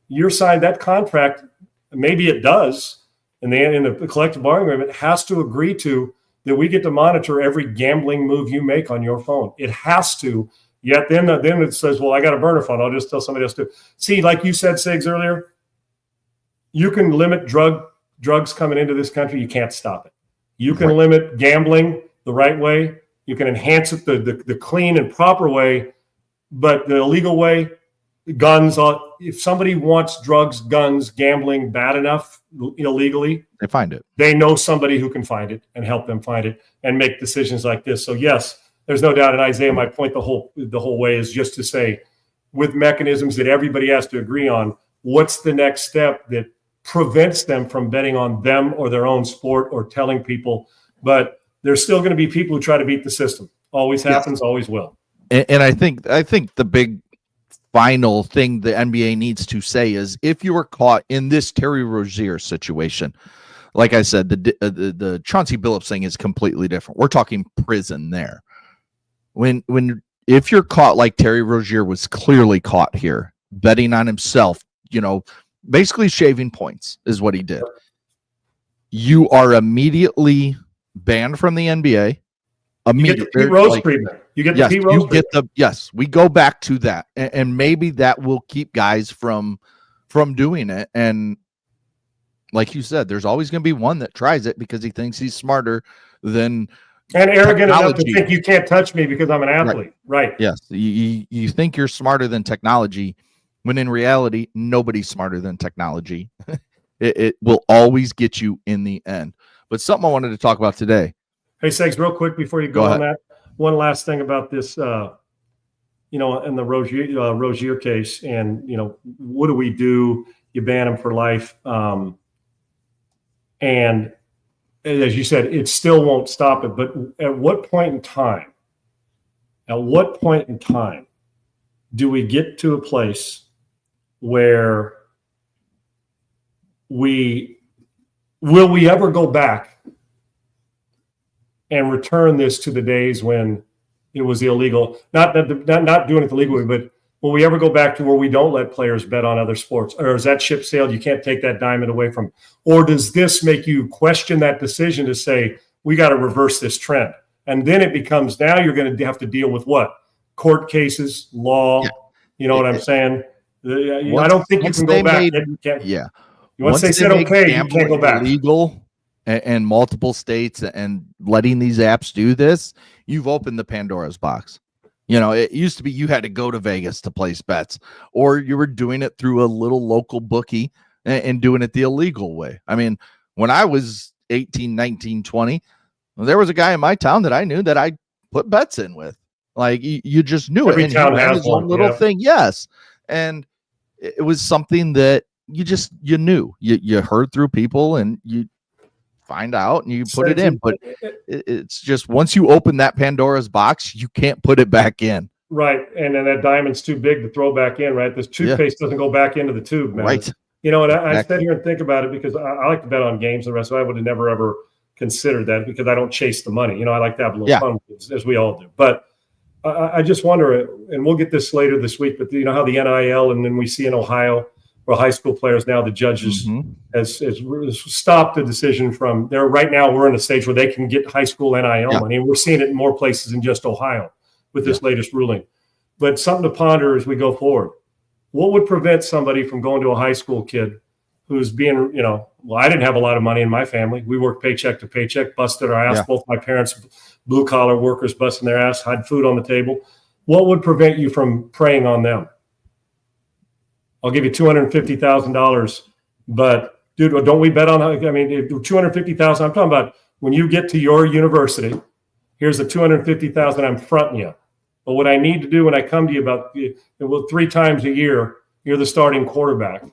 you're signed that contract, maybe it does, and in the collective bargaining agreement has to agree to that we get to monitor every gambling move you make on your phone. It has to. Yet then it says, well, I got a burner phone. I'll just tell somebody else to. See, like you said, Sigs, earlier, you can limit drugs coming into this country. You can't stop it. You can limit gambling the right way. You can enhance it the clean and proper way. But the illegal way, guns, if somebody wants drugs, guns, gambling bad enough illegally, they find it. They know somebody who can find it and help them find it and make decisions like this. So, yes, there's no doubt. And Isaiah, my point the whole way is just to say, with mechanisms that everybody has to agree on, what's the next step that prevents them from betting on them or their own sport or telling people? But there's still going to be people who try to beat the system. Always happens, always will. And I think the big final thing the NBA needs to say is, if you were caught in this Terry Rozier situation, like I said, the Chauncey Billups thing is completely different. We're talking prison there. If you're caught like Terry Rozier was clearly caught here, betting on himself, basically shaving points is what he did. You are immediately banned from the NBA. You get the Pete Rose treatment. You get the Pete Rose treatment. Yes, we go back to that, and maybe that will keep guys from doing it. And like you said, there's always going to be one that tries it because he thinks he's smarter than. And arrogant enough to think you can't touch me because I'm an athlete. Right. Yes. You think you're smarter than technology, when in reality, nobody's smarter than technology. It will always get you in the end. But something I wanted to talk about today. Hey, Segs, real quick before you go on that, one last thing about this, in the Rozier case, and, what do we do? You ban him for life. And as you said, it still won't stop it. But at what point in time do we get to a place where will we ever go back and return this to the days when it was illegal? Not doing it the legal way, but will we ever go back to where we don't let players bet on other sports? Or is that ship sailed? You can't take that diamond away from. Or does this make you question that decision to say, we got to reverse this trend? And then it becomes, now you're going to have to deal with what? Court cases, law. Yeah. You know what I'm saying? I don't think you can go back. Once they said okay, you can't go back. Legal and multiple states and letting these apps do this, you've opened the Pandora's box. You know, it used to be you had to go to Vegas to place bets, or you were doing it through a little local bookie and doing it the illegal way. I mean, when I was 18, 19, 20, there was a guy in my town that I knew that I put bets in with. Like, you just knew Every it. Town has his own little thing. Yes. And it was something that you knew. You heard through people and you find out and you put it in. But it's just, once you open that Pandora's box, you can't put it back in. Right. And then that diamond's too big to throw back in, right? This toothpaste doesn't go back into the tube, man. Right. You know, and I sit here and think about it because I like to bet on games and the rest. So I would have never, ever considered that because I don't chase the money. You know, I like to have a little fun, as we all do. But I just wonder, and we'll get this later this week, but you know how the NIL, and then we see in Ohio where high school players now, the judges has stopped the decision from there. Right now, we're in a stage where they can get high school NIL money, and we're seeing it in more places than just Ohio with this latest ruling. But something to ponder as we go forward. What would prevent somebody from going to a high school kid who's being, you know, well, I didn't have a lot of money in my family. We worked paycheck to paycheck, busted our ass. Yeah. Both my parents, blue collar workers, busting their ass, had food on the table. What would prevent you from preying on them? I'll give you $250,000, but dude, don't we bet on? I mean, $250,000. I'm talking about when you get to your university. Here's the $250,000 I'm fronting you. But what I need to do when I come to you about 3 times a year, you're the starting quarterback.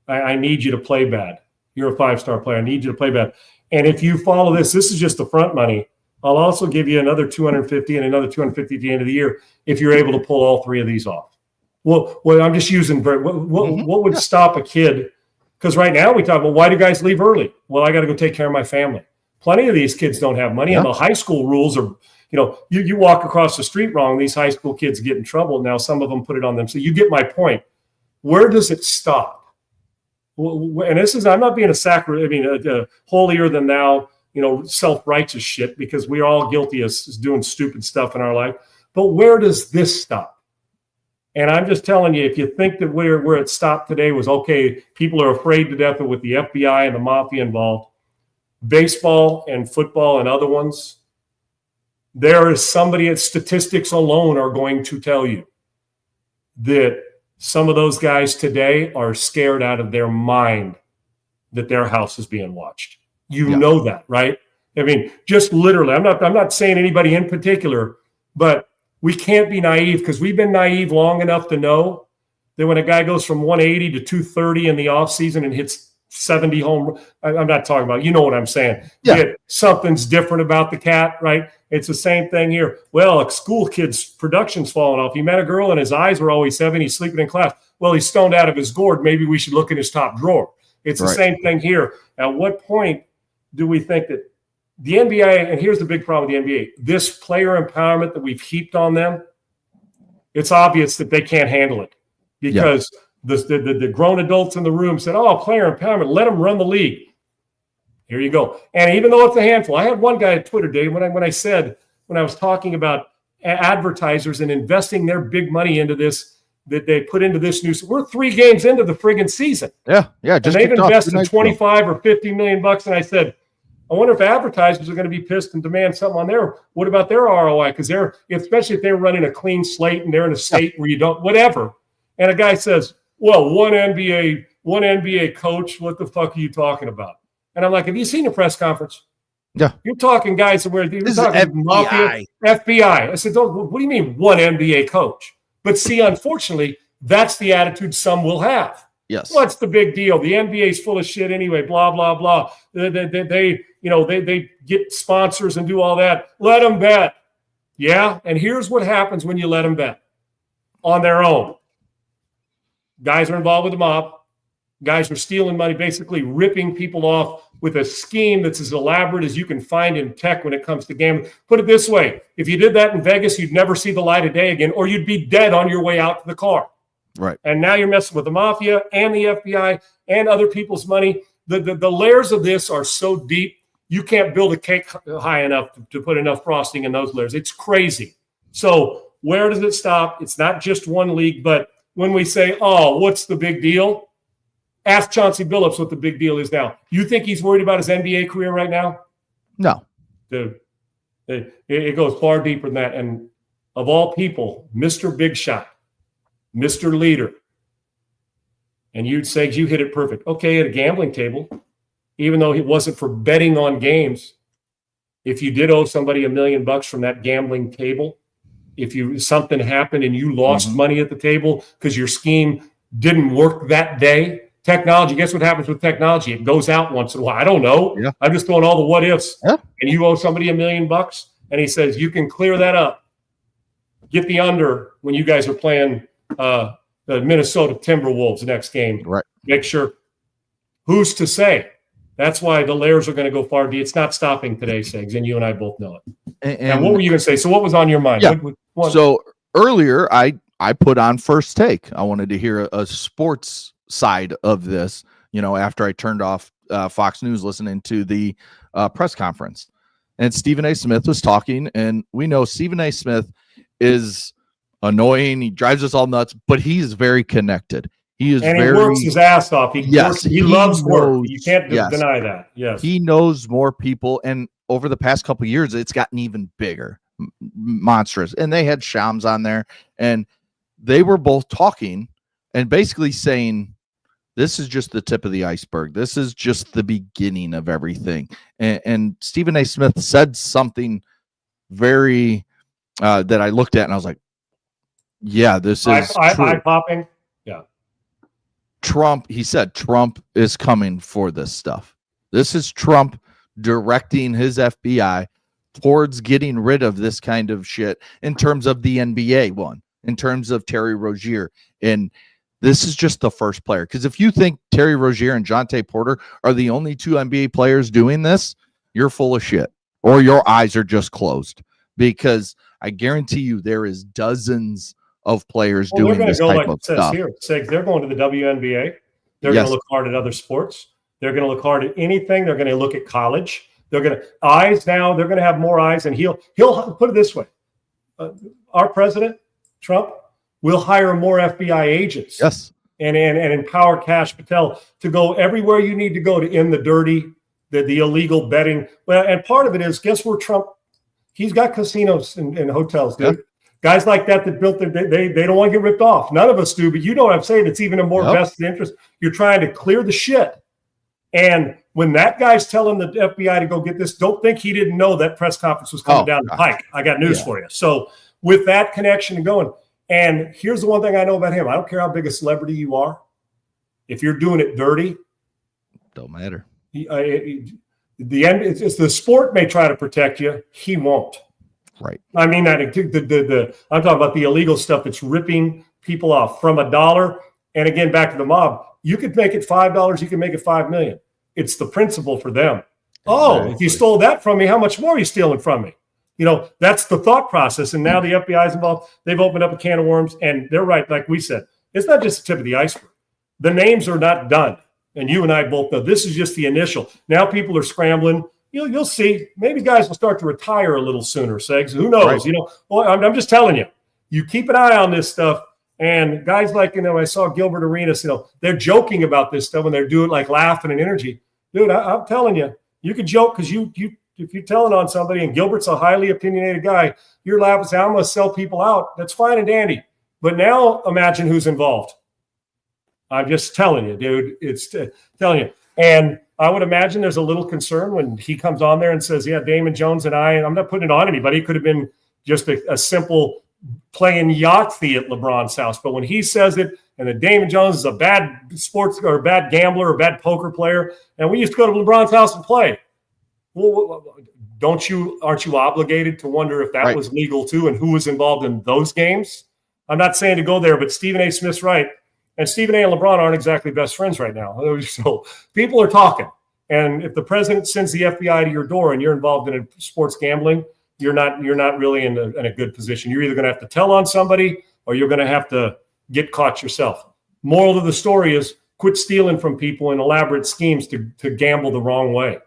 I need you to play bad. You're a 5-star player. I need you to play bad. And if you follow this is just the front money. I'll also give you another $250 and another $250 at the end of the year if you're able to pull all 3 of these off. Well, I'm just using what would stop a kid? Because right now we talk about why do guys leave early? Well, I got to go take care of my family. Plenty of these kids don't have money, and the high school rules are, you know, you walk across the street wrong, these high school kids get in trouble. Now some of them put it on them. So you get my point. Where does it stop? And this is, I'm not being a holier than thou, you know, self-righteous shit, because we're all guilty of doing stupid stuff in our life. But where does this stop? And I'm just telling you, if you think that where it stopped today was okay, people are afraid to death with the FBI and the Mafia involved, baseball and football and other ones, there is somebody at statistics alone are going to tell you that some of those guys today are scared out of their mind that their house is being watched. You know that, right? I mean, just literally, I'm not saying anybody in particular, but we can't be naive, because we've been naive long enough to know that when a guy goes from 180 to 230 in the offseason and hits 70 home, I'm not talking about, you know what I'm saying. Yeah. Something's different about the cat, right? It's the same thing here. Well, a school kid's production's falling off. He met a girl and his eyes were always heavy. He's sleeping in class. Well, he's stoned out of his gourd. Maybe we should look in his top drawer. It's the same thing here. At what point do we think that the NBA, and here's the big problem with the NBA, this player empowerment that we've heaped on them, it's obvious that they can't handle it, because the grown adults in the room said, oh, player empowerment, let them run the league. Here you go. And even though it's a handful, I had one guy at Twitter, Dave, when I was talking about advertisers and investing their big money into this, that they put into this news. We're 3 games into the friggin' season. Yeah. And they've invested 25 or 50 million bucks. And I said, I wonder if advertisers are going to be pissed and demand something on there. What about their ROI? Because especially if they're running a clean slate and they're in a state where you don't, whatever. And a guy says, well, one NBA coach, what the fuck are you talking about? And I'm like, have you seen a press conference? Yeah. You're talking guys where you're talking Mafia, FBI. I said, what do you mean one NBA coach? But see, unfortunately, that's the attitude some will have. Yes. What's the big deal? The NBA is full of shit anyway, blah, blah, blah. They get sponsors and do all that. Let them bet. Yeah. And here's what happens when you let them bet on their own. Guys are involved with the mob. Guys are stealing money, basically ripping people off with a scheme that's as elaborate as you can find in tech when it comes to gambling. Put it this way. If you did that in Vegas, you'd never see the light of day again, or you'd be dead on your way out to the car. Right. And now you're messing with the mafia and the FBI and other people's money. The layers of this are so deep, you can't build a cake high enough to put enough frosting in those layers. It's crazy. So where does it stop? It's not just one league, but when we say, oh, what's the big deal? Ask Chauncey Billups what the big deal is now. You think he's worried about his NBA career right now? No. Dude, it goes far deeper than that. And of all people, Mr. Big Shot, Mr. Leader, and you'd say you hit it perfect. Okay, at a gambling table, even though it wasn't for betting on games, if you did owe somebody $1 million from that gambling table, if something happened and you lost money at the table because your scheme didn't work that day, technology, guess what happens with technology? It goes out once in a while. I don't know. Yeah. I'm just throwing all the what ifs. Yeah. And you owe somebody $1 million, and he says, you can clear that up. Get the under when you guys are playing the Minnesota Timberwolves next game. Right. Make sure. Who's to say? That's why the layers are going to go far deep. It's not stopping today, Segs, and you and I both know it. And what were you going to say? So what was on your mind? Yeah. So earlier, I put on First Take. I wanted to hear a sports side of this, after I turned off Fox News listening to the press conference. And Stephen A. Smith was talking, and we know Stephen A. Smith is annoying. He drives us all nuts, but he's very connected. He works his ass off. He loves work. You can't deny that. Yes. He knows more people, and over the past couple of years, it's gotten even bigger, monstrous. And they had Shams on there, and they were both talking and basically saying, this is just the tip of the iceberg. This is just the beginning of everything. And Stephen A. Smith said something very that I looked at, and I was like, yeah, this is eye-popping. Yeah. Trump, he said, Trump is coming for this stuff. This is Trump directing his FBI towards getting rid of this kind of shit in terms of the NBA one, in terms of Terry Rozier. And this is just the first player. Because if you think Terry Rozier and Jonte Porter are the only two NBA players doing this, you're full of shit, or your eyes are just closed. Because I guarantee you there is dozens of players doing this type of stuff. They're going to the WNBA. They're going to look hard at other sports. They're going to look hard at anything. They're going to look at college. They're going to eyes now. They're going to have more eyes, and he'll put it this way: our president Trump will hire more FBI agents. Yes, and empower Kash Patel to go everywhere you need to go to end the dirty, the illegal betting. Well, and part of it is, guess where Trump? He's got casinos and hotels, dude. Yep. Guys like that built they don't want to get ripped off. None of us do, but you know what I'm saying? It's even a more vested interest. You're trying to clear the shit. And when that guy's telling the FBI to go get this, don't think he didn't know that press conference was coming down the pike. I got news for you. So with that connection going, and here's the one thing I know about him. I don't care how big a celebrity you are. If you're doing it dirty, don't matter. The end is the sport may try to protect you. He won't. Right. I mean, I'm talking about the illegal stuff that's ripping people off from $1. And again, back to the mob, you could make it $5. You can make it $5 million. It's the principle for them. Exactly. Oh, if you stole that from me, how much more are you stealing from me? That's the thought process. And now the FBI is involved. They've opened up a can of worms, and they're right. Like we said, it's not just the tip of the iceberg. The names are not done. And you and I both know this is just the initial. Now people are scrambling. You'll see. Maybe guys will start to retire a little sooner, Segs. Who knows? Right. Well, I'm just telling you. You keep an eye on this stuff. And guys like, I saw Gilbert Arenas, they're joking about this stuff when they're doing like laughing and energy. Dude, I'm telling you, you can joke because if you're telling on somebody, and Gilbert's a highly opinionated guy, you're laughing, say, I'm going to sell people out. That's fine and dandy. But now imagine who's involved. I'm just telling you, dude. It's telling you. And I would imagine there's a little concern when he comes on there and says, yeah, Damon Jones and I'm not putting it on anybody. It could have been just a simple playing Yahtzee at LeBron's house. But when he says it, and that Damon Jones is a bad sports or a bad gambler or a bad poker player, and we used to go to LeBron's house and play. Well, aren't you obligated to wonder if that was legal too and who was involved in those games? I'm not saying to go there, but Stephen A. Smith's right. And Stephen A. and LeBron aren't exactly best friends right now. So people are talking. And if the president sends the FBI to your door and you're involved in sports gambling, you're not really in a good position. You're either going to have to tell on somebody or you're going to have to get caught yourself. Moral of the story is quit stealing from people in elaborate schemes to gamble the wrong way.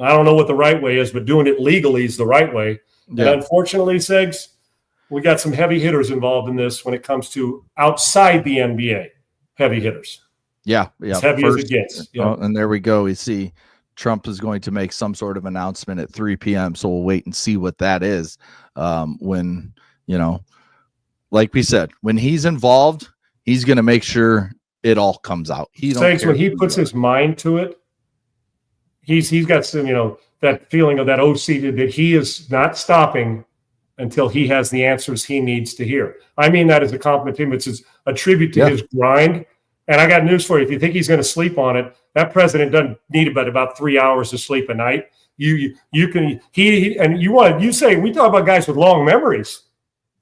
I don't know what the right way is, but doing it legally is the right way. Yeah. And unfortunately, Segs, we got some heavy hitters involved in this when it comes to outside the NBA. Heavy hitters. Yeah. As heavy as it gets. Yeah. And there we go. We see Trump is going to make some sort of announcement at 3 p.m. So we'll wait and see what that is. When, like we said, when he's involved, he's going to make sure it all comes out. Thanks. When he puts his mind to it, he's got some, that feeling of that OC that he is not stopping until he has the answers he needs to hear. I mean that as a compliment to him. It's a tribute to his grind. And I got news for you. If you think he's going to sleep on it, that president doesn't need about 3 hours of sleep a night. You can you say we talk about guys with long memories.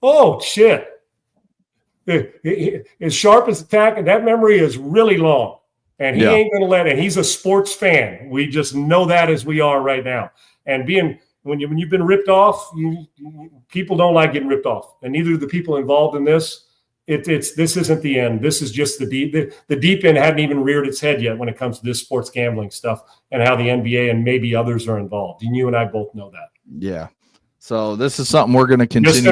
Oh shit! As sharp as attack, and that memory is really long. And he ain't going to let it. He's a sports fan. We just know that as we are right now. And when you've been ripped off, people don't like getting ripped off, and neither do the people involved in this. This isn't the end. This is just the deep end hadn't even reared its head yet when it comes to this sports gambling stuff and how the NBA and maybe others are involved. And you and I both know that. Yeah. So this is something we're going to continue.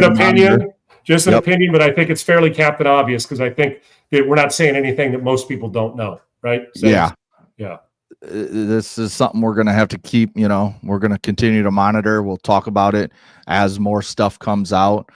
Just an opinion, but I think it's fairly captain obvious because I think that we're not saying anything that most people don't know, right? So, yeah. This is something we're going to have to keep, we're going to continue to monitor. We'll talk about it as more stuff comes out.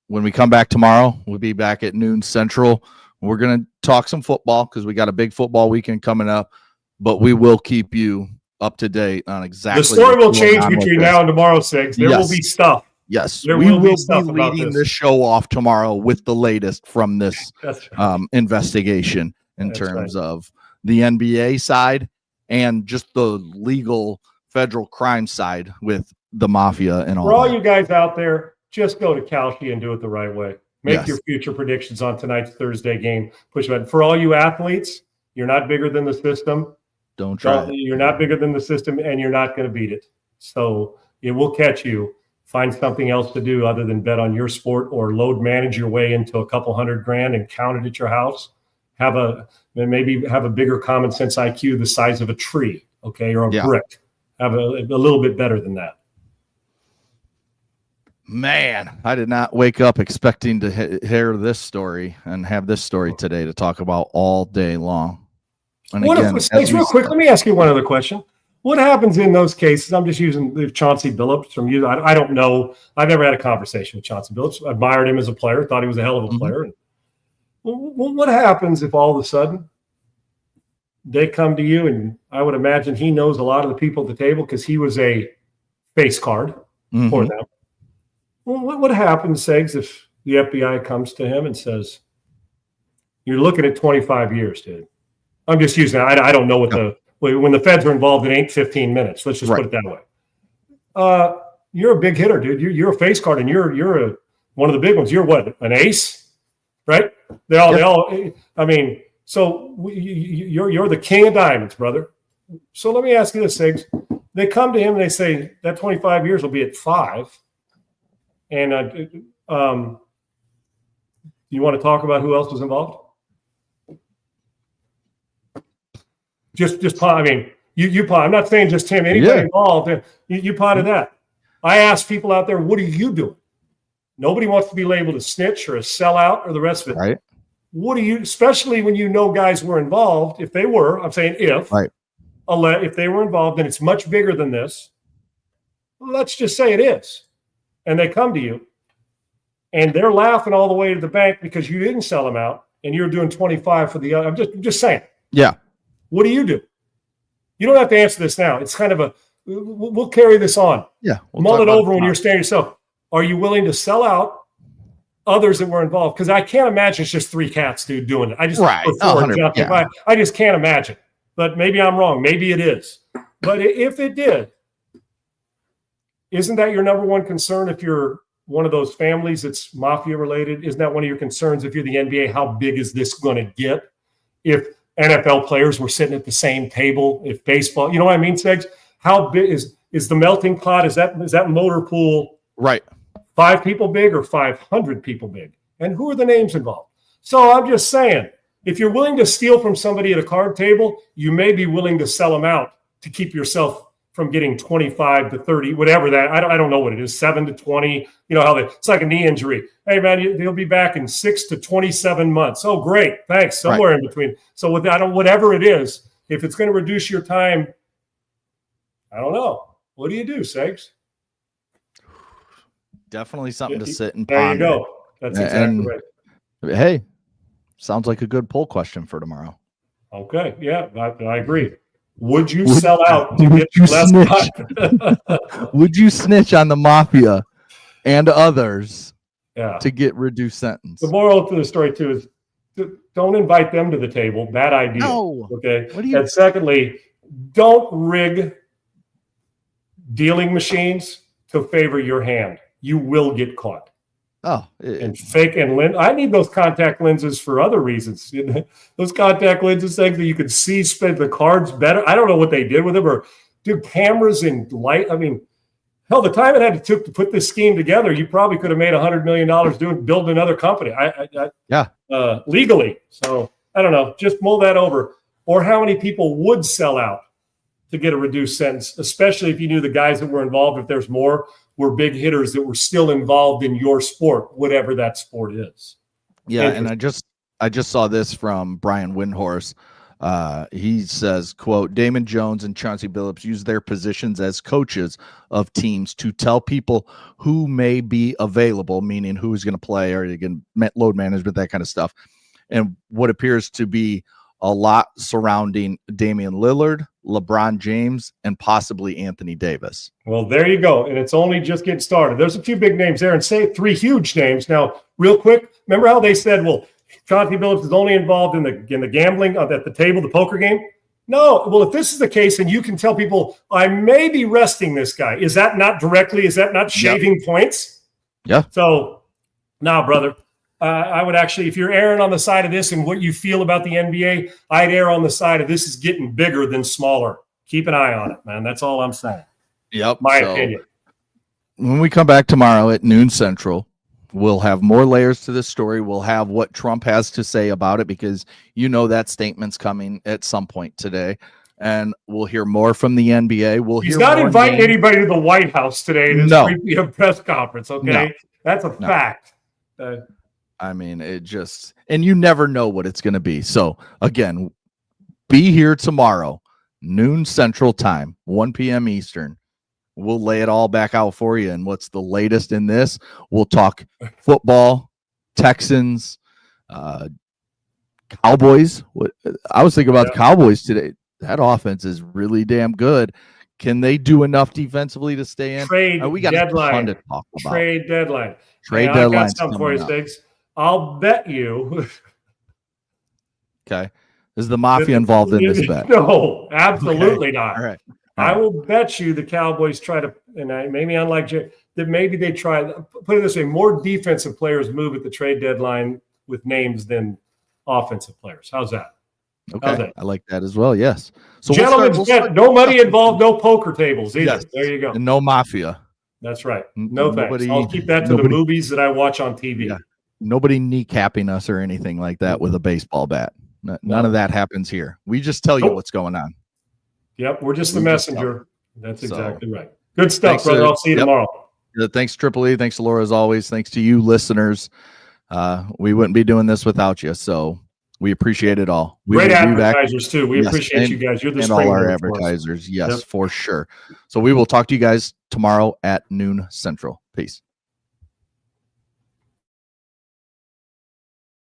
When we come back tomorrow, we'll be back at noon Central. We're going to talk some football because we got a big football weekend coming up, but we will keep you up to date on exactly. The story will change between now and tomorrow, Sigs. There will be stuff. Yes, we will be leading this show off tomorrow with the latest from this investigation in terms of the NBA side and just the legal federal crime side with the Mafia and all. For all you guys out there, just go to Kalshi and do it the right way. Make your future predictions on tonight's Thursday game. Push button. For all you athletes, you're not bigger than the system. Don't try. You're not bigger than the system, and you're not going to beat it. So it will catch you. Find something else to do other than bet on your sport or load manage your way into a couple $100,000 and count it at your house. Maybe have a bigger common sense IQ the size of a tree, or a brick. Have a little bit better than that. Man, I did not wake up expecting to hear this story and have this story today to talk about all day long. And real quick, let me ask you one other question. What happens in those cases? I'm just using Chauncey Billups from you. I don't know. I've never had a conversation with Chauncey Billups. Admired him as a player. Thought he was a hell of a player. And what happens if all of a sudden they come to you, and I would imagine he knows a lot of the people at the table because he was a face card for them. Well, what happens, Segs, if the FBI comes to him and says, you're looking at 25 years, dude? I'm just using it. I don't know when the feds are involved, it ain't 15 minutes. Let's just put it that way. You're a big hitter, dude. You're a face card, and you're one of the big ones. You're what, an ace, right? They all. I mean, so you're the king of diamonds, brother. So let me ask you this, Segs. They come to him and they say that 25 years will be at 5. And you want to talk about who else was involved? Just I mean, you I'm not saying just him. Anybody involved? You potted that. I asked people out there, what are you doing? Nobody wants to be labeled a snitch or a sellout or the rest of it. Right. What do you, especially when you know guys were involved? If they were, I'm saying if they were involved, and it's much bigger than this. Let's just say it is. And they come to you, and they're laughing all the way to the bank because you didn't sell them out, and you're doing 25 for the other. I'm just saying. Yeah. What do? You don't have to answer this now. It's kind of we'll carry this on. Yeah. Mull it over when you're standing yourself. Are you willing to sell out others that were involved? Because I can't imagine it's just 3 cats, dude, doing it. I just I just can't imagine. But maybe I'm wrong. Maybe it is. But if it did, isn't that your number one concern if you're one of those families that's Mafia related? Isn't that one of your concerns if you're the NBA? How big is this going to get? If NFL players were sitting at the same table, if baseball, you know what I mean, Segs? How big is the melting pot? Is that motor pool right? 5 people big or 500 people big? And who are the names involved? So I'm just saying, if you're willing to steal from somebody at a card table, you may be willing to sell them out to keep yourself from getting 25 to 30, whatever that, I don't know what it is, 7 to 20, you know how it's like a knee injury. Hey man, you'll be back in 6 to 27 months. Oh, great. Thanks. Somewhere in between. So with that, whatever it is, if it's going to reduce your time, I don't know. What do you do, Segs? Definitely something to sit and ponder. There you go. That's exactly right. Hey, sounds like a good poll question for tomorrow. Okay. Yeah, I agree. Would you sell out to get less time? Would you snitch on the Mafia and others to get reduced sentence? The moral to the story, too, is don't invite them to the table. Bad idea. No. Okay. And secondly, don't rig dealing machines to favor your hand. You will get caught. And fake and lens. I need those contact lenses for other reasons. Those contact lenses things that you could see spend the cards better. I don't know what they did with them, or do cameras and light. I mean, hell, the time it took to put this scheme together, you probably could have made $100 million building another company. Legally. So I don't know. Just mull that over. Or how many people would sell out to get a reduced sentence, especially if you knew the guys that were involved, if there's more, were big hitters that were still involved in your sport, whatever that sport is. Yeah, and I just saw this from Brian Windhorst. He says, quote, Damon Jones and Chauncey Billups use their positions as coaches of teams to tell people who may be available, meaning who's going to play, or you can load management, that kind of stuff. And what appears to be a lot surrounding Damian Lillard, LeBron James, and possibly Anthony Davis. Well, there you go. And it's only just getting started. There's a few big names there, and say 3 huge names. Now, real quick, remember how they said, well, Chauncey Billups is only involved in the gambling at the table, the poker game? No. Well, if this is the case, and you can tell people, I may be resting this guy. Is that not shaving points? Yeah. So, now, brother, I would actually, if you're erring on the side of this and what you feel about the NBA, I'd err on the side of this is getting bigger than smaller. Keep an eye on it, man. That's all I'm saying. Yep. My opinion. When we come back tomorrow at noon Central, we'll have more layers to this story. We'll have what Trump has to say about it, because that statement's coming at some point today. And we'll hear more from the NBA. He's not inviting anybody to the White House today in this press conference, okay? No. That's a fact. I mean, and you never know what it's going to be. So, again, be here tomorrow, noon Central Time, 1 p.m. Eastern. We'll lay it all back out for you. And what's the latest in this? We'll talk football, Texans, Cowboys. I was thinking about the Cowboys today. That offense is really damn good. Can they do enough defensively to stay in? We got deadline. A ton to talk about. Trade deadline. Deadline. I got something for you, Stiggs. I'll bet you. Okay. Is the Mafia involved in this bet? No, absolutely not. All right. I will bet you the Cowboys try to, and maybe unlike Jay, that maybe they try, put it this way, more defensive players move at the trade deadline with names than offensive players. How's that? Okay. I like that as well. Yes. So gentlemen's bet, no money involved, no poker tables either. Yes. There you go. And no Mafia. That's right. No thanks. I'll keep that to the movies that I watch on TV. Yeah. Nobody kneecapping us or anything like that with a baseball bat. None of that happens here. We just tell you what's going on. Yep, we're just the messenger. That's exactly right. Good stuff, brother. I'll see you tomorrow. Thanks, Triple E. Thanks to Laura, as always. Thanks to you, listeners. We wouldn't be doing this without you, so we appreciate it all. Great advertisers, too. We appreciate you guys. You're the all our advertisers. Yes, for sure. So we will talk to you guys tomorrow at noon Central. Peace.